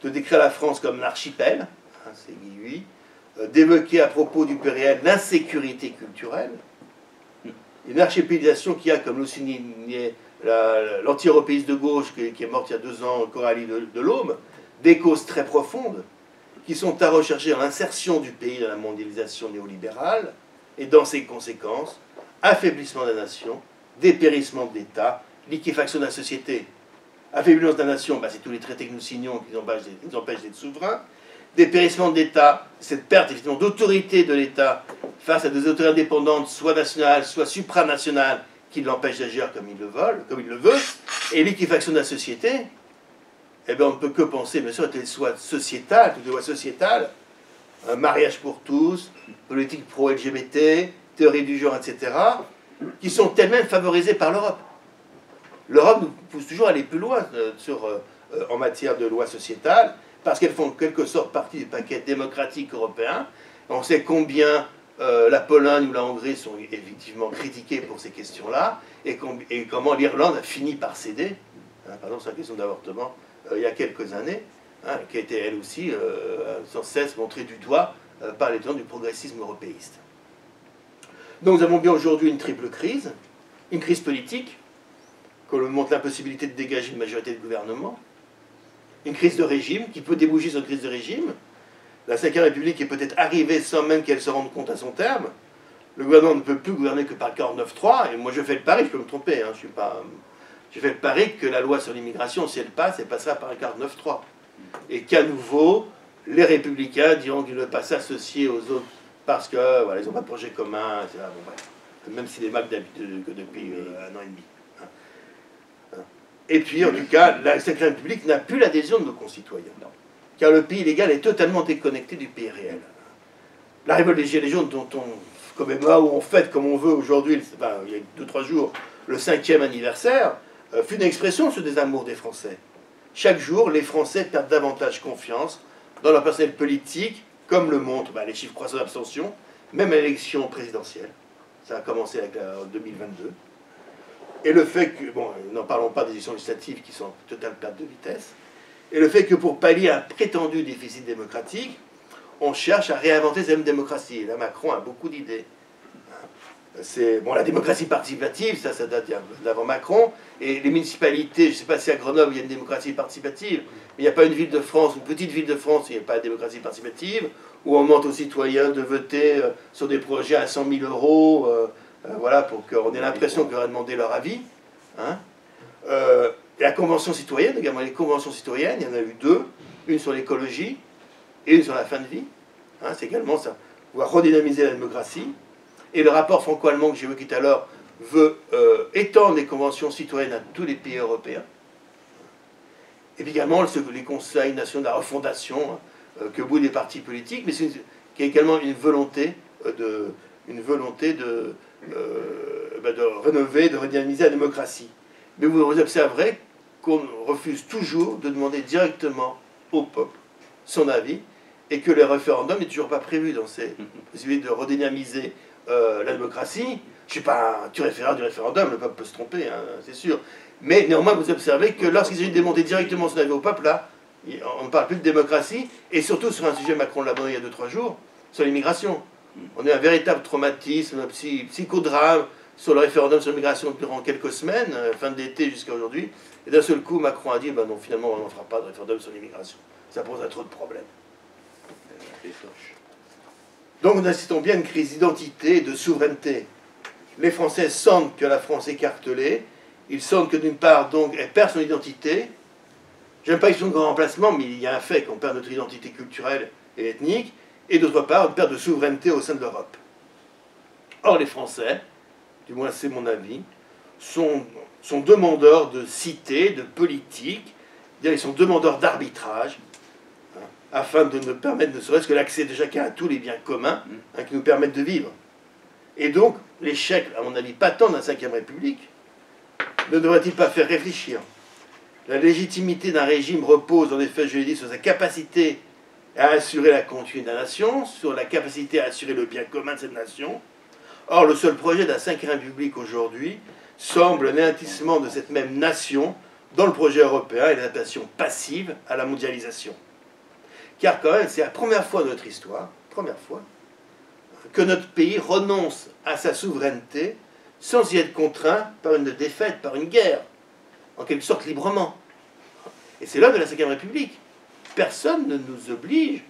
de décrire la France comme un archipel, c'est Guilluy, d'évoquer à propos du période l'insécurité culturelle, une archipélisation qui a, comme le soulignait l'anti-européiste de gauche qui est morte il y a 2 ans, Coralie Delhomme, des causes très profondes qui sont à rechercher dans l'insertion du pays dans la mondialisation néolibérale et dans ses conséquences, affaiblissement de la nation, dépérissement de l'État, liquéfaction de la société. Affaiblissement de la nation, c'est tous les traités que nous signons qui nous empêchent d'être souverains. Dépérissement de l'État, cette perte évidemment d'autorité de l'État face à des autorités indépendantes, soit nationales, soit supranationales, qui l'empêchent d'agir comme il le veut. Et liquéfaction de la société, on ne peut que penser, bien sûr, à toutes les lois sociétales, un mariage pour tous, politique pro-LGBT, théorie du genre, etc., qui sont elles-mêmes favorisées par l'Europe. L'Europe nous pousse toujours à aller plus loin en matière de lois sociétales, parce qu'elles font en quelque sorte partie du paquet démocratique européen. On sait combien la Pologne ou la Hongrie sont effectivement critiquées pour ces questions-là, et comment l'Irlande a fini par céder, par exemple sur la question d'avortement, il y a quelques années, qui a été elle aussi sans cesse montrée du doigt par les gens du progressisme européiste. Donc nous avons bien aujourd'hui une triple crise, une crise politique, qu'on nous montre l'impossibilité de dégager une majorité de gouvernement, une crise de régime qui peut déboucher sur une crise de régime. La Ve République est peut-être arrivée sans même qu'elle se rende compte à son terme. Le gouvernement ne peut plus gouverner que par 49.3, et moi je fais le pari, je peux me tromper, je fais le pari que la loi sur l'immigration, si elle passe, elle passera par un 49.3. Et qu'à nouveau, les républicains diront qu'ils ne veulent pas s'associer aux autres parce que voilà, ils n'ont pas de projet commun, etc. Bon, bref. Même s'il est mal que depuis 1 an et demi. Et puis, en tout cas, la Ve République n'a plus l'adhésion de nos concitoyens. Car le pays légal est totalement déconnecté du pays réel. La révolte des Gilets jaunes, dont on commémore ou on fête comme on veut aujourd'hui, il y a 2-3 jours, le 5e anniversaire, fut une expression de ce désamour des Français. Chaque jour, les Français perdent davantage confiance dans leur personnel politique, comme le montrent les chiffres croissants d'abstention, même à l'élection présidentielle. Ça a commencé en 2022. Et le fait que, n'en parlons pas des élections législatives qui sont en totale perte de vitesse, et le fait que pour pallier un prétendu déficit démocratique, on cherche à réinventer cette même démocratie. Et là, Macron a beaucoup d'idées. La démocratie participative, ça date d'avant Macron, et les municipalités, je ne sais pas si à Grenoble il y a une démocratie participative, mais il n'y a pas une ville de France, une petite ville de France, il n'y a pas de démocratie participative, où on demande aux citoyens de voter sur des projets à 100 000 euros, voilà, pour qu'on ait l'impression qu'on a demandé leur avis. La Convention citoyenne, également les conventions citoyennes, il y en a eu 2, une sur l'écologie et une sur la fin de vie. Hein, c'est également ça, pouvoir redynamiser la démocratie. Et le rapport franco-allemand que j'ai évoqué tout à l'heure veut étendre les conventions citoyennes à tous les pays européens. Et puis également les conseils nationaux de la refondation, que bout des partis politiques, mais qui est également une volonté de rénover, de redynamiser la démocratie. Mais vous observerez qu'on refuse toujours de demander directement au peuple son avis, et que le référendum n'est toujours pas prévu dans ces possibilités de redynamiser la démocratie. Je ne suis pas un du référendum, le peuple peut se tromper, hein, c'est sûr. Mais néanmoins, vous observez que lorsqu'il s'agit de demander directement son avis au peuple, là, on ne parle plus de démocratie, et surtout sur un sujet, Macron l'a abordé il y a 2-3 jours, sur l'immigration. On a un véritable traumatisme, un psychodrame sur le référendum sur l'immigration durant quelques semaines, fin d'été jusqu'à aujourd'hui. Et d'un seul coup, Macron a dit, ben non, finalement, on n'en fera pas de référendum sur l'immigration. Ça pose trop de problèmes. Donc nous assistons bien à une crise d'identité et de souveraineté. Les Français sentent que la France est écartelée. Ils sentent que d'une part, donc, elle perd son identité. J'aime pas l'expression de grand remplacement, mais il y a un fait qu'on perd notre identité culturelle et ethnique. Et d'autre part, une perte de souveraineté au sein de l'Europe. Or, les Français, du moins c'est mon avis, sont demandeurs de cité, de politique, ils sont demandeurs d'arbitrage, hein, afin de ne permettre ne serait-ce que l'accès de chacun à tous les biens communs, hein, qui nous permettent de vivre. Et donc, l'échec, à mon avis, patent de la Ve République, ne devrait-il pas faire réfléchir? La légitimité d'un régime repose, en effet, je l'ai dit, sur sa capacité à assurer la continuité de la nation, sur la capacité à assurer le bien commun de cette nation. Or, le seul projet de la Ve République aujourd'hui semble l'anéantissement de cette même nation dans le projet européen et l'adaptation passive à la mondialisation. Car quand même, c'est la première fois de notre histoire, que notre pays renonce à sa souveraineté sans y être contraint par une défaite, par une guerre, en quelque sorte librement. Et c'est l'œuvre de la Ve République. Personne ne nous oblige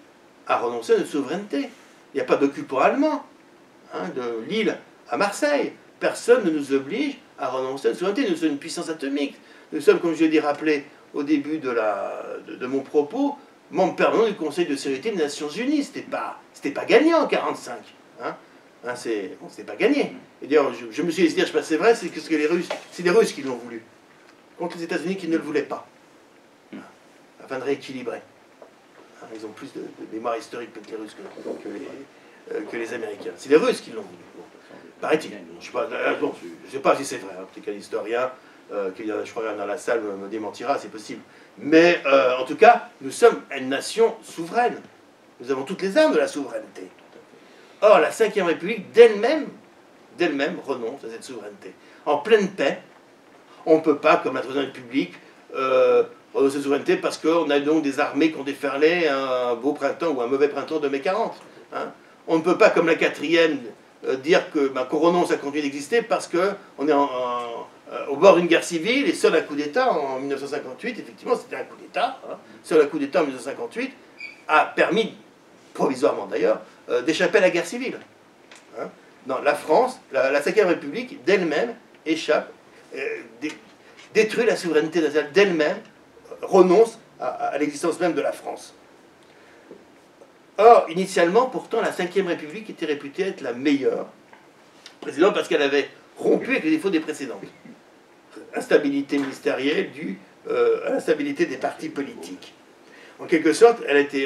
à renoncer à notre souveraineté. Il n'y a pas d'occupant allemand, hein, de Lille à Marseille. Personne ne nous oblige à renoncer à notre souveraineté. Nous sommes une puissance atomique. Nous sommes, comme je l'ai rappelé au début de mon propos, membre permanent du Conseil de sécurité des Nations Unies. C'était pas gagné en 1945. Hein. Hein, c'est pas gagné. Et d'ailleurs, je me suis dit, je sais pas, c'est vrai, c'est que les Russes qui l'ont voulu, contre les États-Unis qui ne le voulaient pas, afin de rééquilibrer. Hein, ils ont plus de mémoire historique peut-être les Russes que les Américains. C'est les Russes qui l'ont voulu. Bon, paraît-il. Je ne sais pas si c'est vrai. Hein, peut-être qu'un historien, je crois dans la salle, me démentira, c'est possible. Mais en tout cas, nous sommes une nation souveraine. Nous avons toutes les armes de la souveraineté. Or, la Ve République d'elle-même renonce à cette souveraineté. En pleine paix, on ne peut pas, comme la Troisième République, renoncer à cette souveraineté parce qu'on a donc des armées qui ont déferlé un beau printemps ou un mauvais printemps de mai 40. Hein. On ne peut pas, comme la quatrième, dire qu'on renonce à continuer d'exister parce qu'on est au bord d'une guerre civile et seul un coup d'État en 1958, effectivement c'était un coup d'État, hein, seul un coup d'État en 1958 a permis, provisoirement d'ailleurs, d'échapper à la guerre civile. Hein. Non, la France, la Ve République d'elle-même échappe, détruit la souveraineté nationale d'elle-même, renonce à l'existence même de la France. Or, initialement, pourtant, la Ve République était réputée être la meilleure, précisément parce qu'elle avait rompu avec les défauts des précédentes. Instabilité ministérielle due à l'instabilité des partis politiques. En quelque sorte,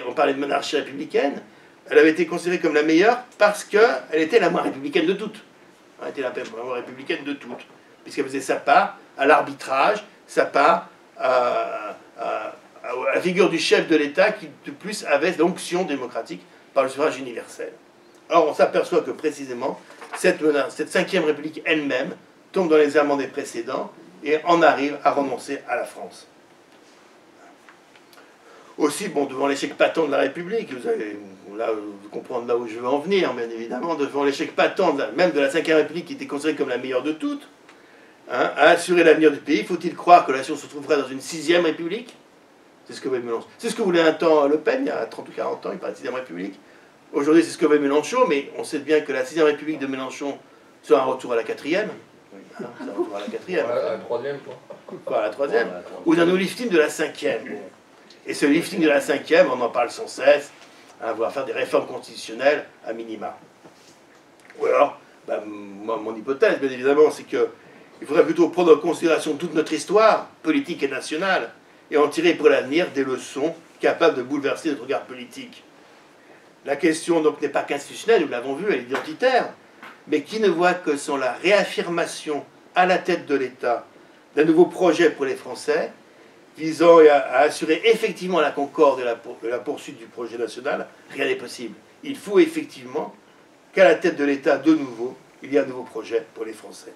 on parlait de monarchie républicaine, elle avait été considérée comme la meilleure parce qu'elle était la moins républicaine de toutes. Elle était la moins républicaine de toutes, puisqu'elle faisait sa part à l'arbitrage, sa part à la figure du chef de l'État qui, de plus, avait l'onction démocratique par le suffrage universel. Or, on s'aperçoit que, précisément, cette Ve République elle-même tombe dans les errements des précédents et en arrive à renoncer à la France. Aussi, bon, devant l'échec patent de la République, vous allez comprendre là où je veux en venir, bien évidemment, devant l'échec patent même de la Ve République qui était considérée comme la meilleure de toutes, hein, à assurer l'avenir du pays, faut-il croire que la nation se trouverait dans une 6e République? C'est ce que voulait Mélenchon. C'est ce que voulait un temps Le Pen, il y a 30 ou 40 ans, il parlait de 6e République. Aujourd'hui, c'est ce que veut Mélenchon, mais on sait bien que la 6e République de Mélenchon sera un retour à la 4e. Hein, c'est un retour à la 4e. À la 3e, quoi. Quoi, à la 3e. Ou d'un new lifting de la 5e. Et ce lifting de la 5e, on en parle sans cesse. hein, voire faire des réformes constitutionnelles à minima. Ou alors, ben, moi, mon hypothèse, bien évidemment, c'est qu'il faudrait plutôt prendre en considération toute notre histoire politique et nationale et en tirer pour l'avenir des leçons capables de bouleverser notre regard politique. La question donc n'est pas qu'institutionnelle, nous l'avons vu, elle est identitaire, mais qui ne voit que sans la réaffirmation à la tête de l'État d'un nouveau projet pour les Français, visant à assurer effectivement la concorde et la poursuite du projet national, rien n'est possible. Il faut effectivement qu'à la tête de l'État, de nouveau, il y ait un nouveau projet pour les Français.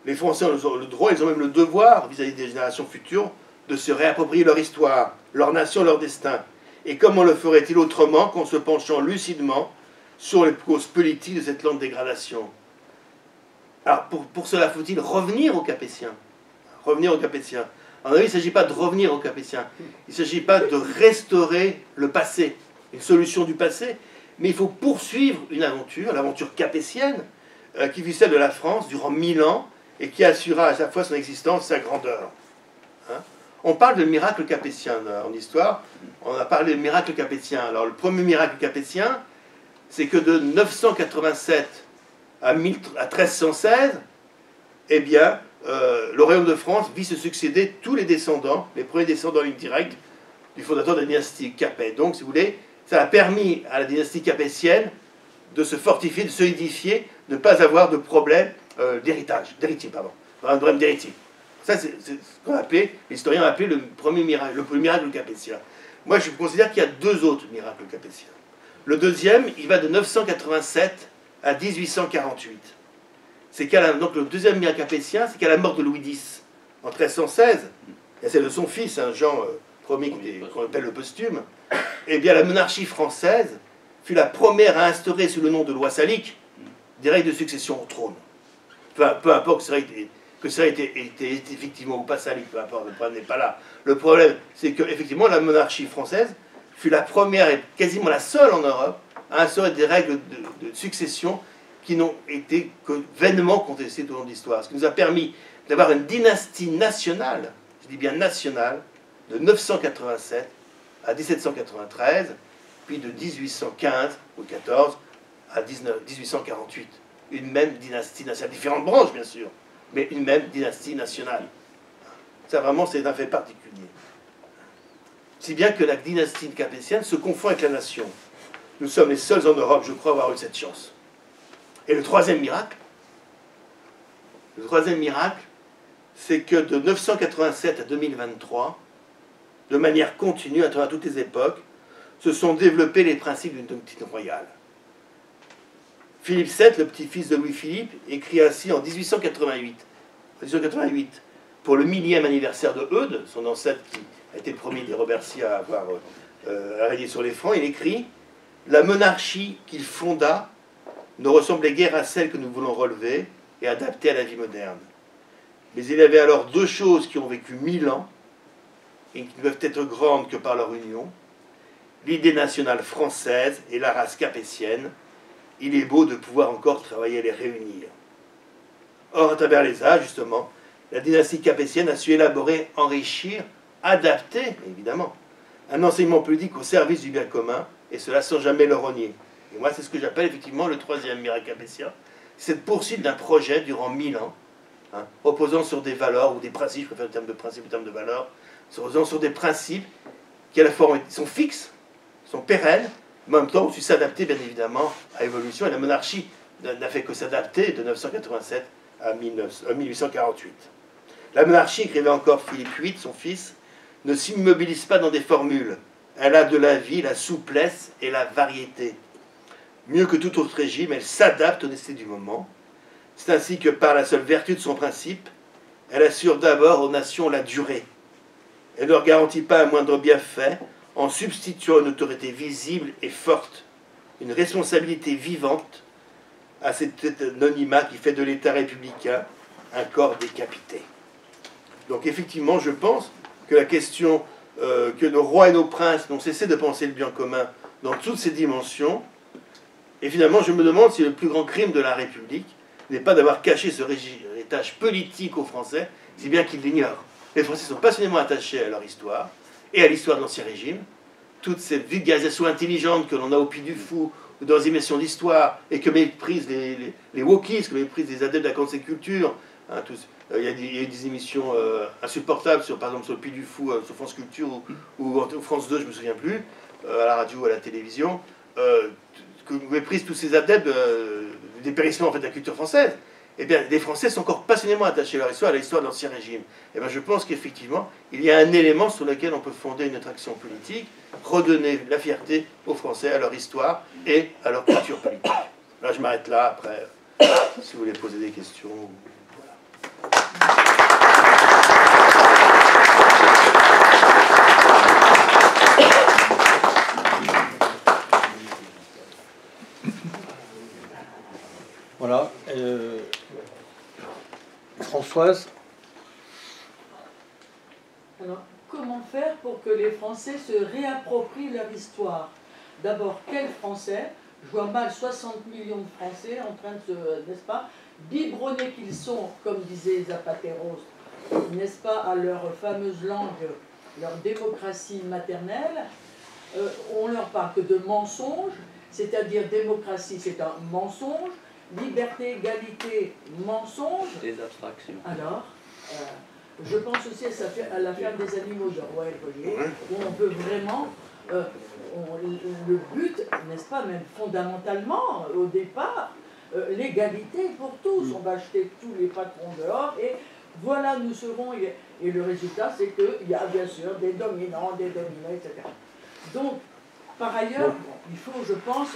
Les Français ont le droit, ils ont même le devoir, vis-à-vis des générations futures, de se réapproprier leur histoire, leur nation, leur destin. Et comment le ferait-il autrement qu'en se penchant lucidement sur les causes politiques de cette lente dégradation? Alors, pour cela, faut-il revenir aux Capétiens? Revenir aux Capétiens. En il ne s'agit pas de revenir aux Capétiens. Il ne s'agit pas de restaurer le passé, une solution du passé, mais il faut poursuivre une aventure, l'aventure capétienne, qui fut celle de la France durant 1000 ans et qui assura à chaque fois son existence, sa grandeur. Hein? On parle de miracle capétien en histoire. On a parlé de miracle capétien. Alors, le premier miracle capétien, c'est que de 987 à 1316, eh bien, le royaume de France vit se succéder tous les descendants, les premiers descendants en ligne directe du fondateur de la dynastie Capet. Donc, si vous voulez, ça a permis à la dynastie capétienne de se fortifier, de solidifier, de ne pas avoir de problème d'héritier, un problème d'héritier. Ça, c'est ce qu'on appelait, les historiens appelaient le premier miracle, le miracle capétien. Moi, je considère qu'il y a deux autres miracles capétiens. Le deuxième, il va de 987 à 1848. Donc le deuxième miracle capétien, c'est qu'à la mort de Louis X, en 1316, et c'est de son fils, hein, Jean Ier, qu'on appelle le posthume, eh bien la monarchie française fut la première à instaurer sous le nom de loi salique des règles de succession au trône. Peu importe que ça ait été effectivement ou pas salique, peu importe, le problème n'est pas là. Le problème, c'est qu'effectivement la monarchie française fut la première et quasiment la seule en Europe à instaurer des règles de succession qui n'ont été que vainement contestées tout au long de l'histoire. Ce qui nous a permis d'avoir une dynastie nationale, je dis bien nationale, de 987 à 1793, puis de 1815 ou 14 à 1848. Une même dynastie nationale, différentes branches bien sûr, mais une même dynastie nationale. Ça vraiment c'est un fait particulier. Si bien que la dynastie capétienne se confond avec la nation. Nous sommes les seuls en Europe, je crois, à avoir eu cette chance. Et le troisième miracle, c'est que de 987 à 2023, de manière continue, à travers toutes les époques, se sont développés les principes d'une doctrine royale. Philippe VII, le petit-fils de Louis-Philippe, écrit ainsi en 1888, pour le 1000e anniversaire de Eudes, son ancêtre qui a été le premier des Robertiers à avoir régné sur les Francs, il écrit « La monarchie qu'il fonda ne ressemblait guère à celle que nous voulons relever et adapter à la vie moderne. Mais il y avait alors deux choses qui ont vécu 1000 ans et qui ne peuvent être grandes que par leur union, l'idée nationale française et la race capétienne. Il est beau de pouvoir encore travailler à les réunir. » Or, à travers les âges, justement, la dynastie capétienne a su élaborer, enrichir, adapter, évidemment, un enseignement politique au service du bien commun, et cela sans jamais le renier. Et moi, c'est ce que j'appelle effectivement le troisième miracle capétien, cette poursuite d'un projet durant 1000 ans, hein, reposant sur des valeurs ou des principes, je préfère le terme de principe au terme de valeurs, reposant sur des principes qui à la fois sont fixes, sont pérennes, mais en même temps aussi s'adapter bien évidemment à l'évolution. Et la monarchie n'a fait que s'adapter de 987 à 1848. La monarchie, écrivait encore Philippe VIII, son fils, ne s'immobilise pas dans des formules. Elle a de la vie, la souplesse et la variété. Mieux que tout autre régime, elle s'adapte aux nécessités du moment. C'est ainsi que par la seule vertu de son principe, elle assure d'abord aux nations la durée. Elle ne leur garantit pas un moindre bienfait en substituant une autorité visible et forte, une responsabilité vivante à cet anonymat qui fait de l'État républicain un corps décapité. Donc effectivement, je pense que la question que nos rois et nos princes n'ont cessé de penser le bien commun dans toutes ses dimensions, et finalement je me demande si le plus grand crime de la République n'est pas d'avoir caché ce héritage politique aux Français, si bien qu'ils l'ignorent. Les Français sont passionnément attachés à leur histoire, et à l'histoire de l'Ancien Régime, toute cette vulgarisation intelligente que l'on a au Puy du Fou, ou dans les émissions d'histoire, et que méprisent les wokistes, que méprisent les adeptes de la conseil culture. Hein, il y a eu des émissions insupportables, par exemple sur le Puy du Fou, sur France Culture, ou France 2, je ne me souviens plus, à la radio ou à la télévision, que méprisent tous ces adeptes du dépérissement en fait, de la culture française. Eh bien, les Français sont encore passionnément attachés à leur histoire, à l'histoire de l'Ancien Régime. Eh bien, je pense qu'effectivement, il y a un élément sur lequel on peut fonder une action politique, redonner la fierté aux Français, à leur histoire et à leur culture politique. Là, je m'arrête là, après, si vous voulez poser des questions. Voilà. Voilà. Françoise. Alors, comment faire pour que les Français se réapproprient leur histoire? D'abord, quels Français? Je vois mal 60 millions de Français en train de se, n'est-ce pas, biberonnés qu'ils sont, comme disait Zapatero, n'est-ce pas, à leur fameuse langue, leur démocratie maternelle. On leur parle que de mensonges, c'est-à-dire démocratie, c'est un mensonge. Liberté, égalité, mensonge. Des abstractions. Alors, je pense aussi à la ferme des animaux d'Orwell, où on veut vraiment, le but, n'est-ce pas, même fondamentalement, au départ, l'égalité pour tous. On va acheter tous les patrons dehors et voilà, nous serons. Et le résultat, c'est qu'il y a bien sûr des dominants, etc. Donc, par ailleurs, il faut, je pense,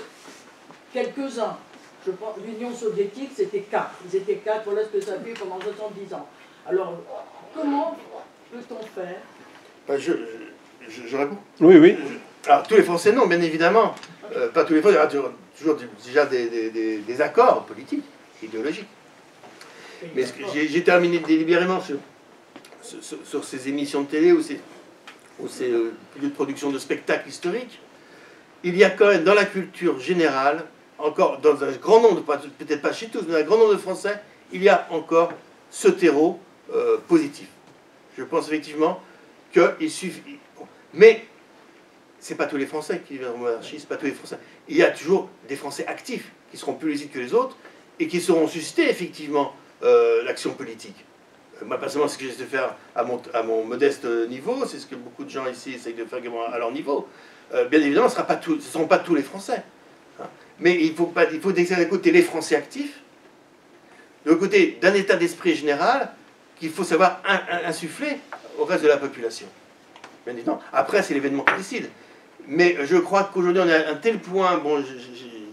quelques-uns. Je pense l'Union soviétique, c'était 4. Ils étaient 4, voilà ce que ça fait pendant 70 ans. Alors, comment peut-on faire? Ben, je réponds. Oui, oui. Alors, tous les Français, non, bien évidemment. Pas tous les Français, il y aura toujours déjà des accords politiques, idéologiques. Mais j'ai terminé délibérément sur ces émissions de télé ou ces lieux de production de spectacles historiques. Il y a quand même dans la culture générale, encore dans un grand nombre, peut-être pas chez tous, mais dans un grand nombre de Français, il y a encore ce terreau positif. Je pense effectivement qu'il suffit. Mais ce n'est pas tous les Français qui vivent en monarchie, ce n'est pas tous les Français. Il y a toujours des Français actifs qui seront plus lucides que les autres et qui sauront susciter effectivement l'action politique. Moi, personnellement, c'est ce que j'essaie de faire à mon modeste niveau, c'est ce que beaucoup de gens ici essayent de faire à leur niveau. Bien évidemment, ce ne seront pas tous les Français. Hein. Mais il faut décider d'un côté les Français actifs, de l'autre côté d'un état d'esprit général qu'il faut savoir insuffler au reste de la population. Bien évidemment. Après, c'est l'événement qui décide. Mais je crois qu'aujourd'hui, on est à un tel point, bon,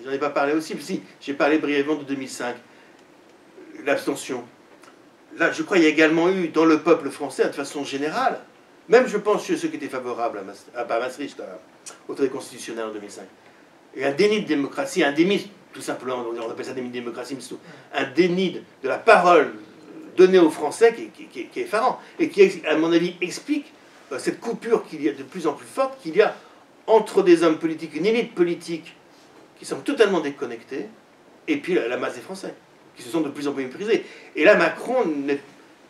j'en ai pas parlé aussi, mais si, j'ai parlé brièvement de 2005, l'abstention. Là, je crois qu'il y a également eu dans le peuple français, de façon générale, même je pense chez ceux qui étaient favorables à Maastricht, au traité constitutionnel en 2005, et un déni de démocratie, un déni, tout simplement, on appelle ça déni de démocratie, mais surtout un déni de la parole donnée aux Français qui est effarant, et qui, à mon avis, explique cette coupure qu'il y a de plus en plus forte, qu'il y a entre des hommes politiques, une élite politique qui sont totalement déconnectés, et puis la masse des Français, qui se sont de plus en plus méprisés. Et là, Macron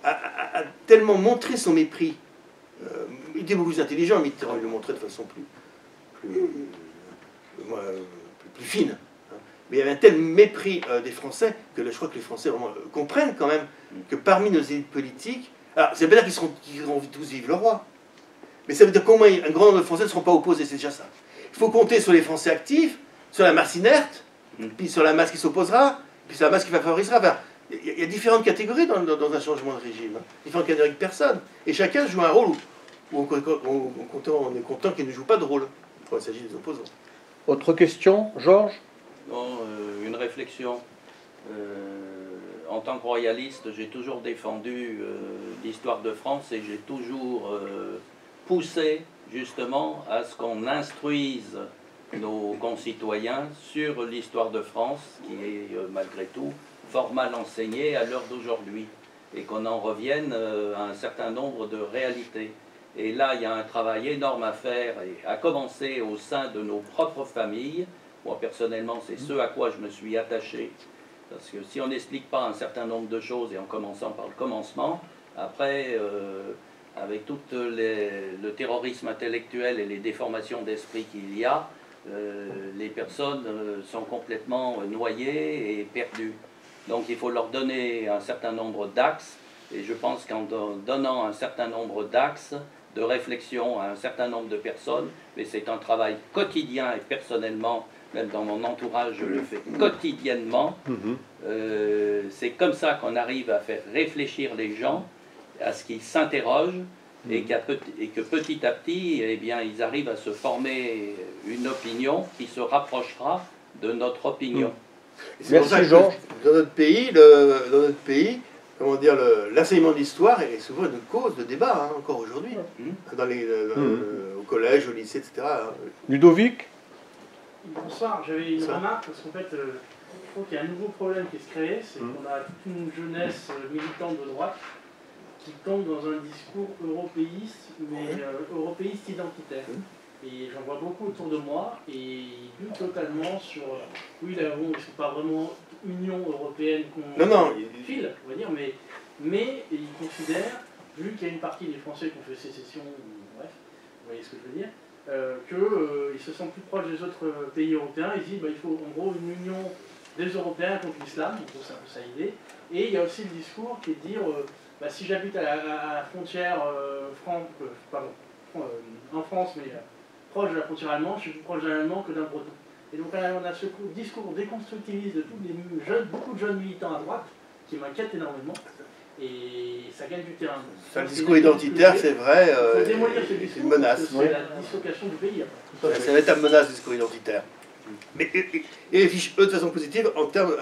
a tellement montré son mépris. Il était beaucoup plus intelligent, Mitterrand, il le montrait de façon plus fine. Hein. Mais il y avait un tel mépris des Français que je crois que les Français vraiment, comprennent quand même que parmi nos élites politiques, alors ça veut pas dire qu'ils vont tous vivre le roi, mais ça veut dire qu'au moins un grand nombre de Français ne seront pas opposés, c'est déjà ça. Il faut compter sur les Français actifs, sur la masse inerte, puis sur la masse qui s'opposera, puis sur la masse qui favorisera. Enfin, il y a différentes catégories dans un changement de régime, hein. Différentes catégories de personnes. Et chacun joue un rôle où on est content qu'il ne joue pas de rôle quand il s'agit des opposants. Autre question, Georges? Bon, une réflexion. En tant que royaliste, j'ai toujours défendu l'histoire de France et j'ai toujours poussé justement à ce qu'on instruise nos concitoyens sur l'histoire de France, qui est malgré tout fort mal enseignée à l'heure d'aujourd'hui, et qu'on en revienne à un certain nombre de réalités. Et là, il y a un travail énorme à faire, et à commencer au sein de nos propres familles. Moi, personnellement, c'est ce à quoi je me suis attaché, parce que si on n'explique pas un certain nombre de choses, et en commençant par le commencement, après avec tout le terrorisme intellectuel et les déformations d'esprit qu'il y a, les personnes sont complètement noyées et perdues. Donc il faut leur donner un certain nombre d'axes, et je pense qu'en donnant un certain nombre d'axes de réflexion à un certain nombre de personnes, mais c'est un travail quotidien, et personnellement, même dans mon entourage, je le fais quotidiennement, c'est comme ça qu'on arrive à faire réfléchir les gens, à ce qu'ils s'interrogent, et que petit à petit, eh bien, ils arrivent à se former une opinion qui se rapprochera de notre opinion. C'est pour ça que Georges. dans notre pays, comment dire, l'enseignement d'histoire est souvent une cause de débat, hein, encore aujourd'hui, au collège, au lycée, etc. Hein. Ludovic? Bonsoir, j'avais une remarque parce qu'en fait, je trouve qu'il y a un nouveau problème qui se crée, c'est qu'on a toute une jeunesse militante de droite qui tombe dans un discours européiste, mais européiste identitaire. Et j'en vois beaucoup autour de moi, et ils butent totalement sur... Oui, là, bon, ils ne sont pas vraiment Union européenne qu'on file, on va dire, mais ils considèrent, vu qu'il y a une partie des Français qui ont fait sécession, bref, vous voyez ce que je veux dire, qu'ils se sentent plus proches des autres pays européens. Ils disent il faut en gros une union des Européens contre l'islam, en gros c'est un peu ça l'idée. Et il y a aussi le discours qui est de dire si j'habite à la frontière en France, mais proche de la frontière allemande, je suis plus proche d'un Allemand que d'un Breton. Et donc on a ce discours déconstructiviste de beaucoup de jeunes militants à droite qui m'inquiète énormément. Et ça gagne du terrain. Le discours identitaire, c'est vrai, c'est une menace. C'est la dislocation du pays. Ça va être une menace, le discours identitaire. Mais et fichent eux de façon positive en termes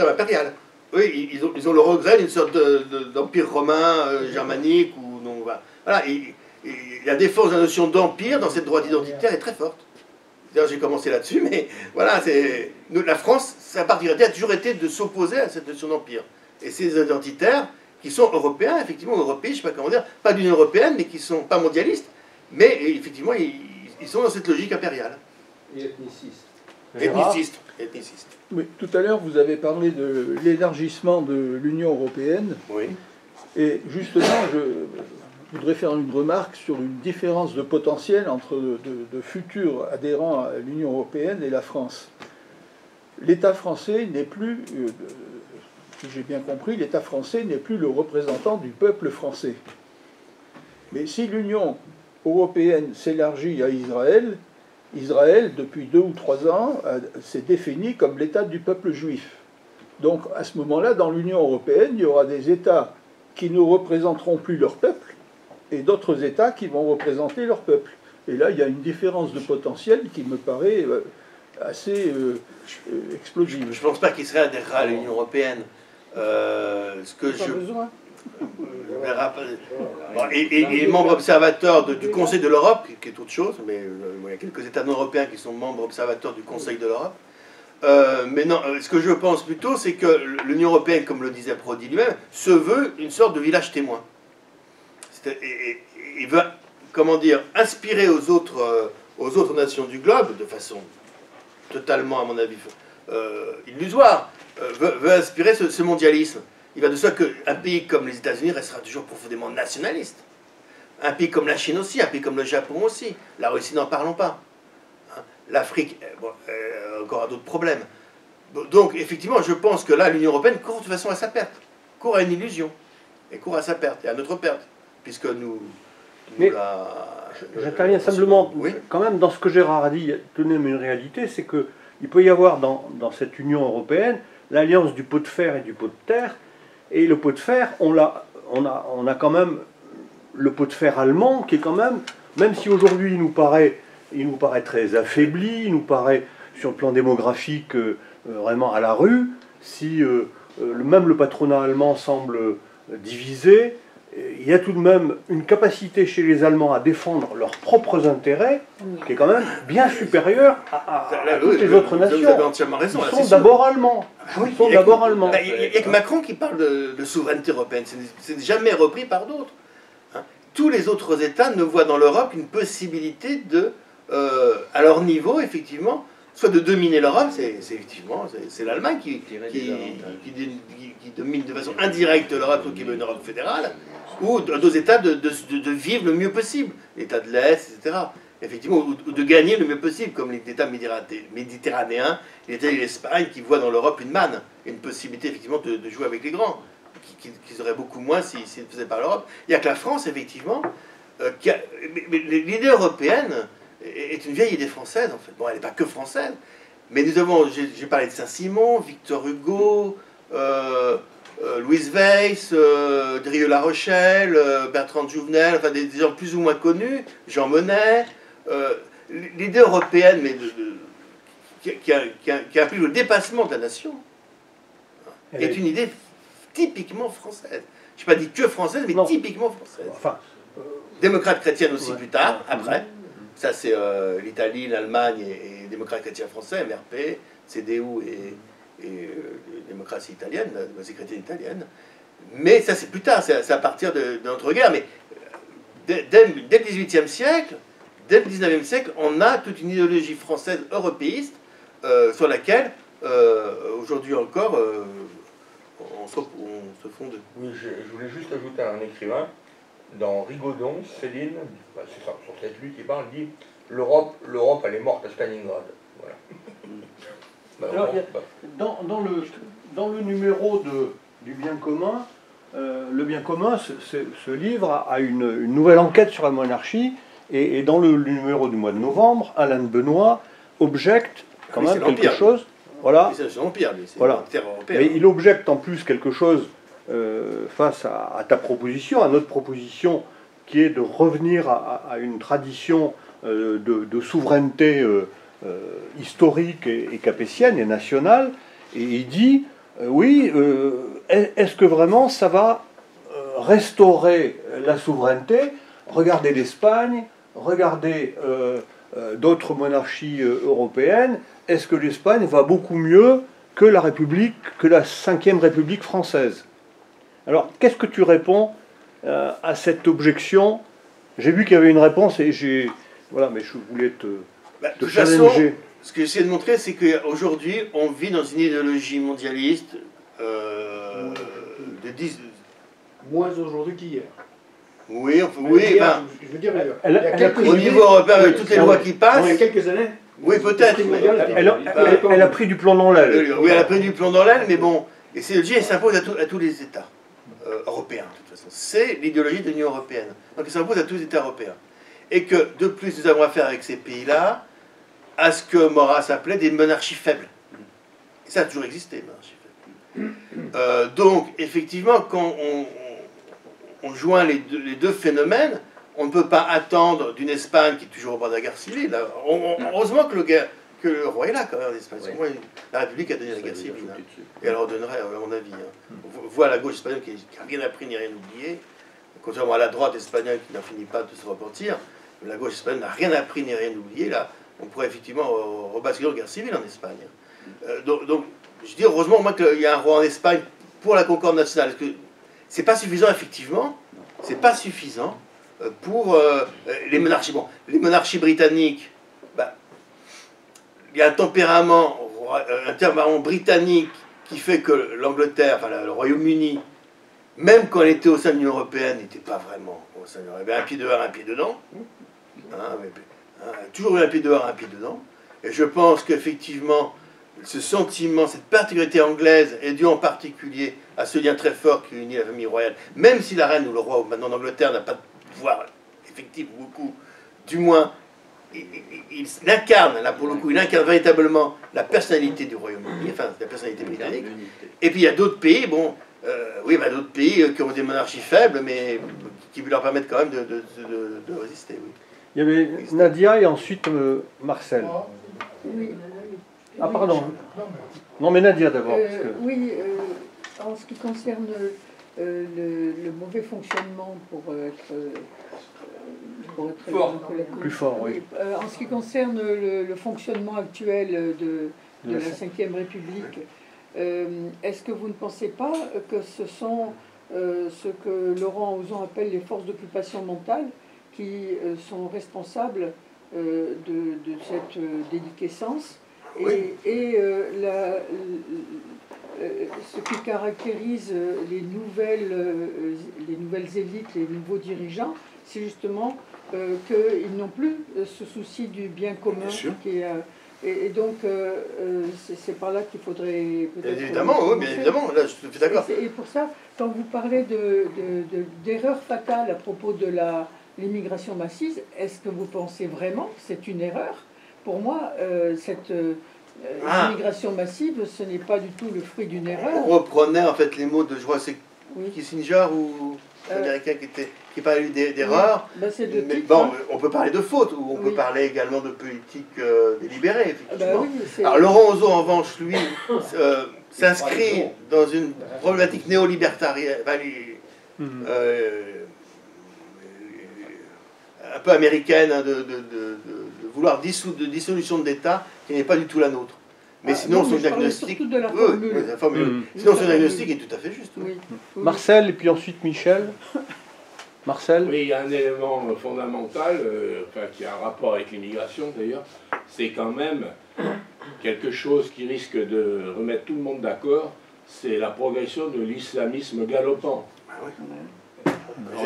impérial. Oui, ils ont le regret d'une sorte d'empire romain germanique. Voilà, et la défense de la notion d'empire dans cette droite identitaire est très forte. D'ailleurs, j'ai commencé là-dessus, mais voilà, la France, sa particularité a toujours été de s'opposer à cette notion d'empire. Et ces identitaires, qui sont européens, effectivement, européens, je ne sais pas comment dire, pas d'Union européenne, mais qui ne sont pas mondialistes, mais effectivement, ils sont dans cette logique impériale. Et ethniciste. Ethniciste. Oui, tout à l'heure, vous avez parlé de l'élargissement de l'Union européenne. Oui. Et justement, je voudrais faire une remarque sur une différence de potentiel entre de futurs adhérents à l'Union européenne et la France. L'État français n'est plus, si j'ai bien compris, l'État français n'est plus le représentant du peuple français. Mais si l'Union européenne s'élargit à Israël, Israël, depuis 2 ou 3 ans, s'est défini comme l'État du peuple juif. Donc, à ce moment-là, dans l'Union européenne, il y aura des États qui ne représenteront plus leur peuple et d'autres États qui vont représenter leur peuple. Et là, il y a une différence de potentiel qui me paraît assez explosive. Je ne pense pas qu'Israël adhérera à l'Union européenne. Besoin. Et membre observateur du Conseil de l'Europe, qui est autre chose, mais il y a quelques États non européens qui sont membres observateurs du Conseil de l'Europe. Mais non, ce que je pense plutôt, c'est que l'Union européenne, comme le disait Prodi lui-même, se veut une sorte de village témoin. Il veut, comment dire, inspirer aux autres nations du globe, de façon totalement, à mon avis, illusoire, veut inspirer ce mondialisme. Il va de soi qu'un pays comme les États-Unis restera toujours profondément nationaliste. Un pays comme la Chine aussi, un pays comme le Japon aussi. La Russie, n'en parlons pas. L'Afrique, encore a d'autres problèmes. Donc, effectivement, je pense que là, l'Union européenne court de façon à sa perte. Court à une illusion. Et court à sa perte, et à notre perte. Puisque nous j'interviens simplement, oui. Quand même, dans ce que Gérard a dit, tout de même une réalité, c'est qu'il peut y avoir dans cette Union européenne l'alliance du pot de fer et du pot de terre. Et le pot de fer, on a quand même le pot de fer allemand qui est quand même si aujourd'hui il nous paraît très affaibli, il nous paraît sur le plan démographique vraiment à la rue, si même le patronat allemand semble divisé, il y a tout de même une capacité chez les Allemands à défendre leurs propres intérêts qui est quand même bien supérieure à toutes les autres nations. Vous avez entièrement raison. Ils sont d'abord allemands. Ils sont d'abord allemands. Il n'y a que Macron qui parle de souveraineté européenne. C'est jamais repris par d'autres. Tous les autres États ne voient dans l'Europe une possibilité à leur niveau, effectivement, soit de dominer l'Europe, c'est l'Allemagne qui domine de façon indirecte l'Europe, qui veut une Europe fédérale, ou d'autres États de vivre le mieux possible, l'État de l'Est, etc. Effectivement, ou de gagner le mieux possible, comme les États méditerranéens, l'Italie et l'Espagne, qui voient dans l'Europe une manne, une possibilité effectivement de jouer avec les grands, qu'ils auraient beaucoup moins s'ils ne faisaient pas l'Europe. Il n'y a que la France, effectivement, mais l'idée européenne est une vieille idée française, en fait. Bon, elle n'est pas que française, mais nous avons, j'ai parlé de Saint-Simon, Victor Hugo, Louise Weiss, Drieux-La Rochelle, Bertrand de Jouvenel, enfin des gens plus ou moins connus, Jean Monnet. L'idée européenne, mais qui implique le dépassement de la nation, est une idée typiquement française. Je n'ai pas dit que française, mais non, typiquement française. Enfin, démocrate chrétienne aussi plus tard, après. Ça, c'est l'Italie, l'Allemagne et démocrate chrétien français, MRP, CDU et démocratie italienne, la démocratie chrétienne italienne. Mais ça, c'est plus tard, c'est à partir de l'entre-guerres. Mais dès le XVIIIe siècle, dès le XIXe siècle, on a toute une idéologie française européiste sur laquelle, aujourd'hui encore, on se fonde. Oui, je voulais juste ajouter un écrivain. Dans Rigaudon, Céline, c'est ça, sur cette lutte, il parle, dit l'Europe, elle est morte à Stalingrad. Voilà. Alors, dans le numéro du bien commun, le bien commun se livre à une nouvelle enquête sur la monarchie, et dans le numéro du mois de novembre, Alain de Benoît objecte quand même quelque chose. Voilà. C'est l'Empire, lui, c'est voilà. européen. Mais il objecte en plus quelque chose face à ta proposition, à notre proposition, qui est de revenir à une tradition de souveraineté historique et capétienne et nationale. Et il dit, oui, est-ce que vraiment ça va restaurer la souveraineté? Regardez l'Espagne, regardez d'autres monarchies européennes. Est-ce que l'Espagne va beaucoup mieux que la République, que la Ve République française? Alors, qu'est-ce que tu réponds à cette objection? J'ai vu qu'il y avait une réponse et voilà, mais je voulais te challenger. Façon, ce que j'essaie de montrer, c'est qu'aujourd'hui, on vit dans une idéologie mondialiste moins aujourd'hui qu'hier. Oui, oui, je veux dire, au niveau européen, avec toutes les lois qui passent. Il y a quelques années. Oui, peut-être. Elle a pris du plomb dans l'aile. Oui, elle a pris du plomb dans l'aile, mais bon, et cette idéologie, elle s'impose à tous les États européens, de toute façon. C'est l'idéologie de l'Union européenne. Donc elle s'impose à tous les États européens. Et que, de plus, nous avons affaire avec ces pays-là à ce que Maurras appelait des monarchies faibles. Et ça a toujours existé, les monarchies faibles. Donc, effectivement, quand on joint les deux phénomènes, on ne peut pas attendre d'une Espagne qui est toujours au bord de la guerre civile. Heureusement que le roi est là, quand même, en Espagne. Oui. La République a donné la guerre civile. Hein. Et elle redonnerait, à mon avis. Hein. On voit la gauche espagnole qui n'a rien appris ni rien oublié. Contrairement à la droite espagnole qui n'en finit pas de se repentir, la gauche espagnole n'a rien appris ni rien oublié. Là, on pourrait effectivement rebasculer en guerre civile en Espagne. Donc, je dis heureusement, moi, qu'il y a un roi en Espagne pour la concorde nationale. Parce que c'est pas suffisant, effectivement. C'est pas suffisant pour les monarchies. Bon, les monarchies britanniques, il y a un tempérament britannique qui fait que l'Angleterre, enfin le Royaume-Uni, même quand elle était au sein de l'Union européenne, n'était pas vraiment au sein de l'Union. Il y avait un pied dehors, un pied dedans. Toujours eu un pied dehors, un pied dedans. Et je pense qu'effectivement, ce sentiment, cette particularité anglaise est due en particulier à ce lien très fort qui unit la famille royale. Même si la reine ou le roi, maintenant d'Angleterre, n'a pas de pouvoir effectif beaucoup, du moins, il incarne, là pour le coup, il incarne véritablement la personnalité du Royaume-Uni, enfin la personnalité britannique. Et puis il y a d'autres pays, d'autres pays qui ont des monarchies faibles, mais qui leur permettent quand même de résister. Oui. Il y avait Nadia et ensuite Marcel. Oui. Ah pardon. Non mais Nadia d'abord. Oui, en ce qui concerne le mauvais fonctionnement pour être fort. Plus fort, oui. En ce qui concerne le fonctionnement actuel de la Ve République, est-ce que vous ne pensez pas que ce sont ce que Laurent Auzon appelle les forces d'occupation mentale qui sont responsables de cette déliquescence et ce qui caractérise les nouvelles élites, les nouveaux dirigeants, c'est justement qu'ils n'ont plus ce souci du bien commun. Et donc, c'est par là qu'il faudrait peut-être... Évidemment, oui, bien évidemment, là, je suis d'accord. Et pour ça, quand vous parlez d'erreur fatale à propos de l'immigration massive, est-ce que vous pensez vraiment que c'est une erreur? Pour moi, cette immigration massive, ce n'est pas du tout le fruit d'une erreur. On reprenait en fait les mots de, je crois, c'est Kissinger ou l'américain qui parlait d'erreur. Ben, mais bon, on peut parler de faute, ou on peut parler également de politique délibérée, effectivement. Alors Laurent Ozo, en revanche, lui, s'inscrit dans une problématique néolibertarienne, un peu américaine, hein, de vouloir dissolution d'État, qui n'est pas du tout la nôtre. Mais sinon, son diagnostic... De la formule. Sinon, son diagnostic est tout à fait juste. Oui. Marcel, et puis ensuite Michel. Marcel? Oui, il y a un élément fondamental, qui a un rapport avec l'immigration d'ailleurs, c'est quand même quelque chose qui risque de remettre tout le monde d'accord, c'est la progression de l'islamisme galopant.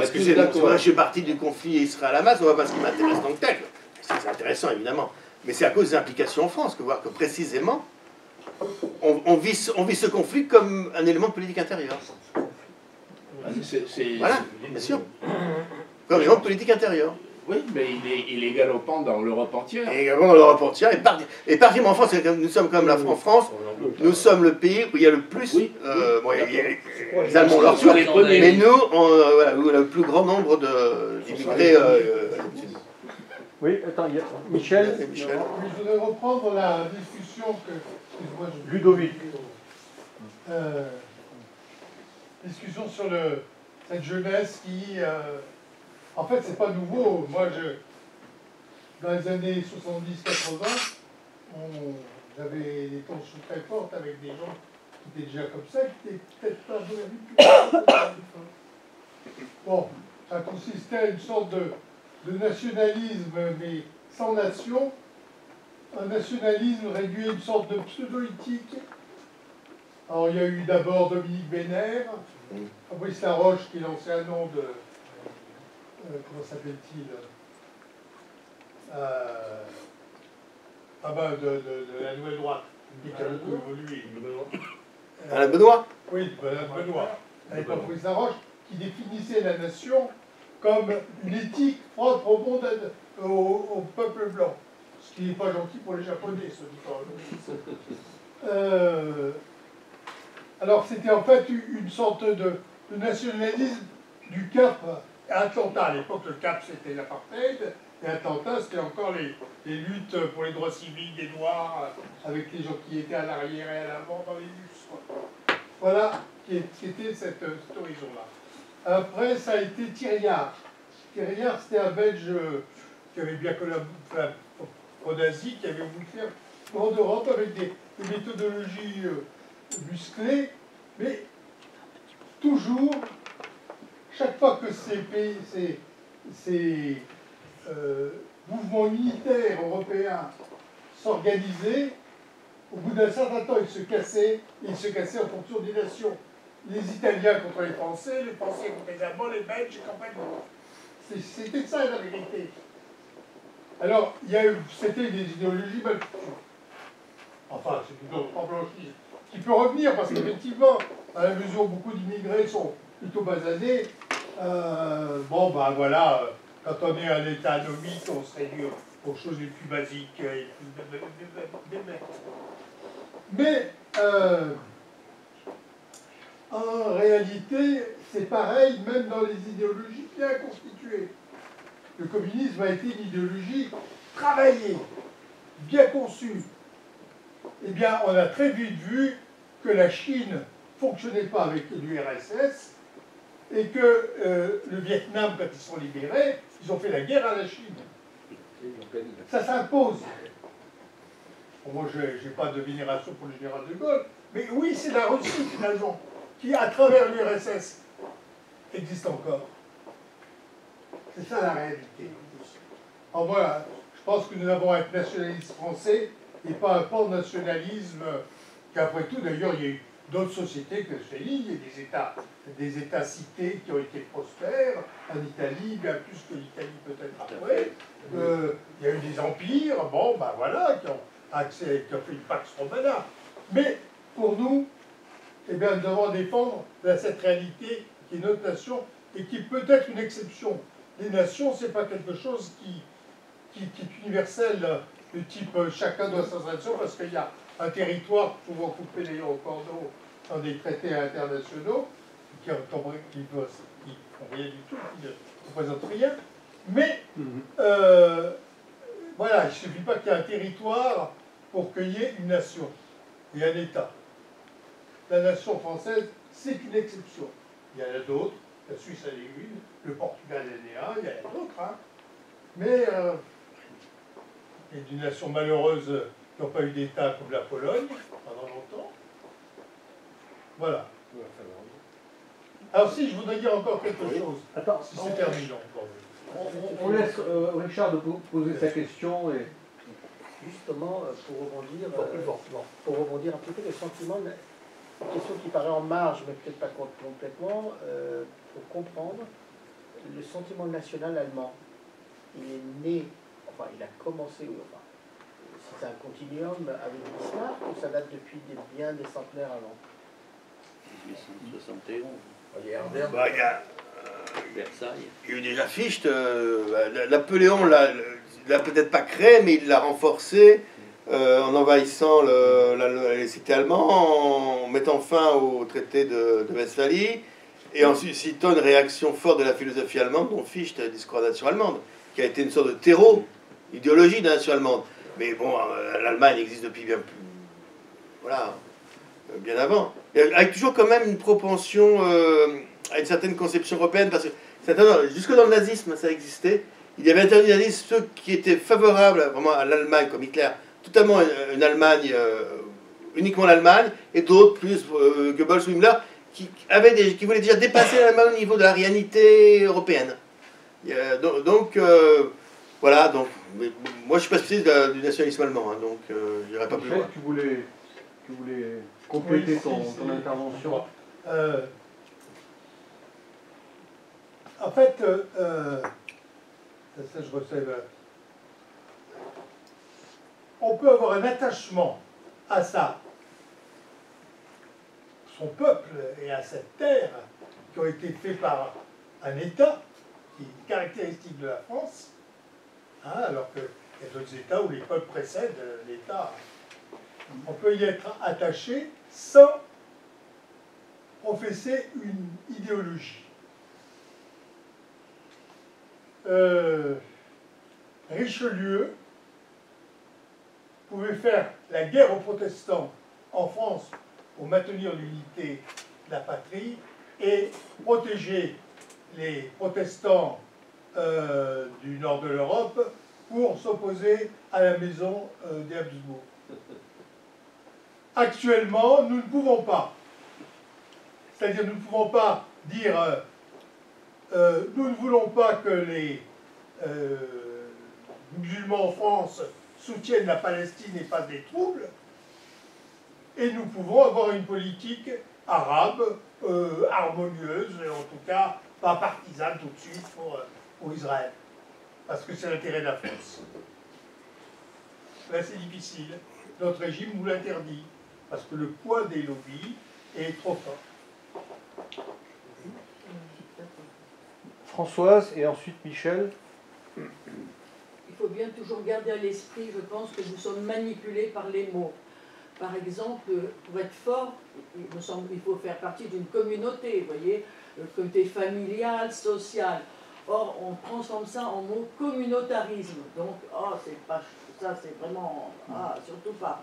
Excusez-moi, moi je suis parti du conflit Israël-Hamas, on va pas ce qui m'intéresse tant que tel. C'est intéressant évidemment, mais c'est à cause des implications en France que voir que précisément on vit ce conflit comme un élément de politique intérieure. Voilà, bien sûr. Comme un élément de politique intérieure. Oui, mais il est galopant dans l'Europe entière. Et également dans l'Europe entière, et particulièrement en France, nous sommes comme en France, nous sommes le pays où il y a le plus, les Allemands leur tour, mais nous, on a le plus grand nombre d'immigrés. Oui, attends, il y a Michel. Je voudrais reprendre la discussion que... Ludovic. Discussion sur cette jeunesse qui... en fait, c'est pas nouveau. Moi, dans les années 70-80, j'avais des tensions très fortes avec des gens qui étaient déjà comme ça, qui étaient peut-être pas de la vie. Bon, ça consistait à une sorte de nationalisme, mais sans nation. Un nationalisme réduit à une sorte de pseudo-éthique. Alors, il y a eu d'abord Dominique Bénère, Fabrice Laroche, qui est l'ancien nom de... comment s'appelle-t-il de la Nouvelle Droite, qui a beaucoup évolué. Alain Benoît. Oui, Alain Benoît. Avec Fabrice Laroche, qui définissait la nation comme une éthique propre au monde, au peuple blanc. Ce qui n'est pas gentil pour les Japonais, ce dit. Alors, c'était en fait une sorte de nationalisme du Cap à Atlanta. À l'époque, le Cap, c'était l'apartheid, et Atlanta, c'était encore les luttes pour les droits civiques des Noirs, avec les gens qui étaient à l'arrière et à l'avant dans les bus. Voilà qui était cet horizon-là. Après, ça a été Thiriard. Thiriard, c'était un Belge qui avait bien collaboré, pro-nazi, qui avait voulu faire grande Europe avec des méthodologies musclées, mais toujours, chaque fois que ces mouvements militaires européens s'organisaient, au bout d'un certain temps, ils se cassaient en fonction des nations. Les Italiens contre les Français contre les Allemands, les Belges et compagnie. C'était ça la vérité. Alors, c'était des idéologies mal foutues. Enfin, c'est plutôt pas blanchie. Qui peut revenir, parce qu'effectivement, à la mesure où beaucoup d'immigrés sont plutôt basanés, bon, ben voilà, quand on est un état anomique, on se réduit aux choses les plus basiques. Mais, en réalité, c'est pareil, même dans les idéologies bien constituées. Le communisme a été une idéologie travaillée, bien conçue. Eh bien, on a très vite vu que la Chine ne fonctionnait pas avec l'URSS et que le Vietnam, quand ils sont libérés, ils ont fait la guerre à la Chine. Ça s'impose. Bon, moi, je n'ai pas de vénération pour le général de Gaulle, mais oui, c'est la Russie, finalement, qui, à travers l'URSS, existe encore. C'est ça la réalité. Alors voilà, je pense que nous avons un nationalisme français et pas un pan-nationalisme qu'après tout, d'ailleurs, il d'autres sociétés que ce pays. Il y a des États-cités qui ont été prospères, en Italie, bien plus que l'Italie peut-être après. Il y a eu des empires, bon, ben voilà, qui ont fait une Pax Romana. Mais pour nous, eh bien, nous devons défendre cette réalité qui est notre nation et qui peut être une exception. Les nations, ce n'est pas quelque chose qui est universel, de type chacun doit sa tradition, parce qu'il y a un territoire pouvant couper d'ailleurs au cordeau dans des traités internationaux qui font rien du tout, qui ne représentent rien. Mais voilà, il ne suffit pas qu'il y ait un territoire pour qu'il y ait une nation et un État. La nation française, c'est une exception. Il y en a d'autres, la Suisse en est une, le Portugal en est un, il y en a d'autres. Hein. Mais il y a des nations malheureuses qui n'ont pas eu d'État comme la Pologne pendant longtemps. Voilà. Alors si, je voudrais dire encore quelque chose. Attends, si c'est terminé. On laisse Richard de poser sa question. Et... Justement, pour rebondir un petit peu, le sentiment, une question qui paraît en marge, mais peut-être pas complètement, pour comprendre, le sentiment national allemand, il est né, enfin il a commencé, enfin, si c'est un continuum avec Bismarck, ou ça date depuis bien des centenaires avant 1871. Bah, il y a Versailles. Il y a eu déjà Fichte, Napoléon l'a peut-être pas créé, mais il l'a renforcé en envahissant les cités allemandes, en mettant fin au traité de Westphalie, et en suscitant une réaction forte de la philosophie allemande, dont Fichte, le discours de la nation allemande, qui a été une sorte de terreau idéologique de la nation allemande. Mais bon, l'Allemagne existe depuis bien plus... Voilà, bien avant. Et avec toujours quand même une propension à une certaine conception européenne, parce que jusque dans le nazisme, ça existait. Il y avait interdit ceux qui étaient favorables vraiment à l'Allemagne, comme Hitler, totalement une Allemagne, uniquement l'Allemagne, et d'autres, plus Goebbels ou Himmler, qui voulaient déjà dépasser l'Allemagne au niveau de l'arianité européenne. Voilà, donc, moi je suis pas spécialiste du nationalisme allemand, hein, donc je n'irai pas plus loin. Tu voulais compléter ton intervention. En fait, ça je recèle. On peut avoir un attachement à son peuple et à cette terre qui ont été faits par un État qui est caractéristique de la France, hein, alors qu'il y a d'autres États où les peuples précèdent l'État. On peut y être attaché sans professer une idéologie. Richelieu pouvait faire la guerre aux protestants en France pour maintenir l'unité de la patrie et protéger les protestants du nord de l'Europe pour s'opposer à la maison des Habsbourg. Actuellement, nous ne pouvons pas. C'est-à-dire, nous ne pouvons pas dire nous ne voulons pas que les musulmans en France soutiennent la Palestine et pas des troubles, et nous pouvons avoir une politique arabe harmonieuse, en tout cas pas partisane tout de suite pour Israël, parce que c'est l'intérêt de la France. Là c'est difficile, notre régime nous l'interdit, parce que le poids des lobbies est trop fort. Françoise et ensuite Michel. Il faut bien toujours garder à l'esprit, je pense, que nous sommes manipulés par les mots. Par exemple, pour être fort, il me semble qu'il faut faire partie d'une communauté, vous voyez, communauté familiale, sociale. Or, on transforme ça en mot communautarisme. Donc, c'est pas ça, c'est vraiment, surtout pas.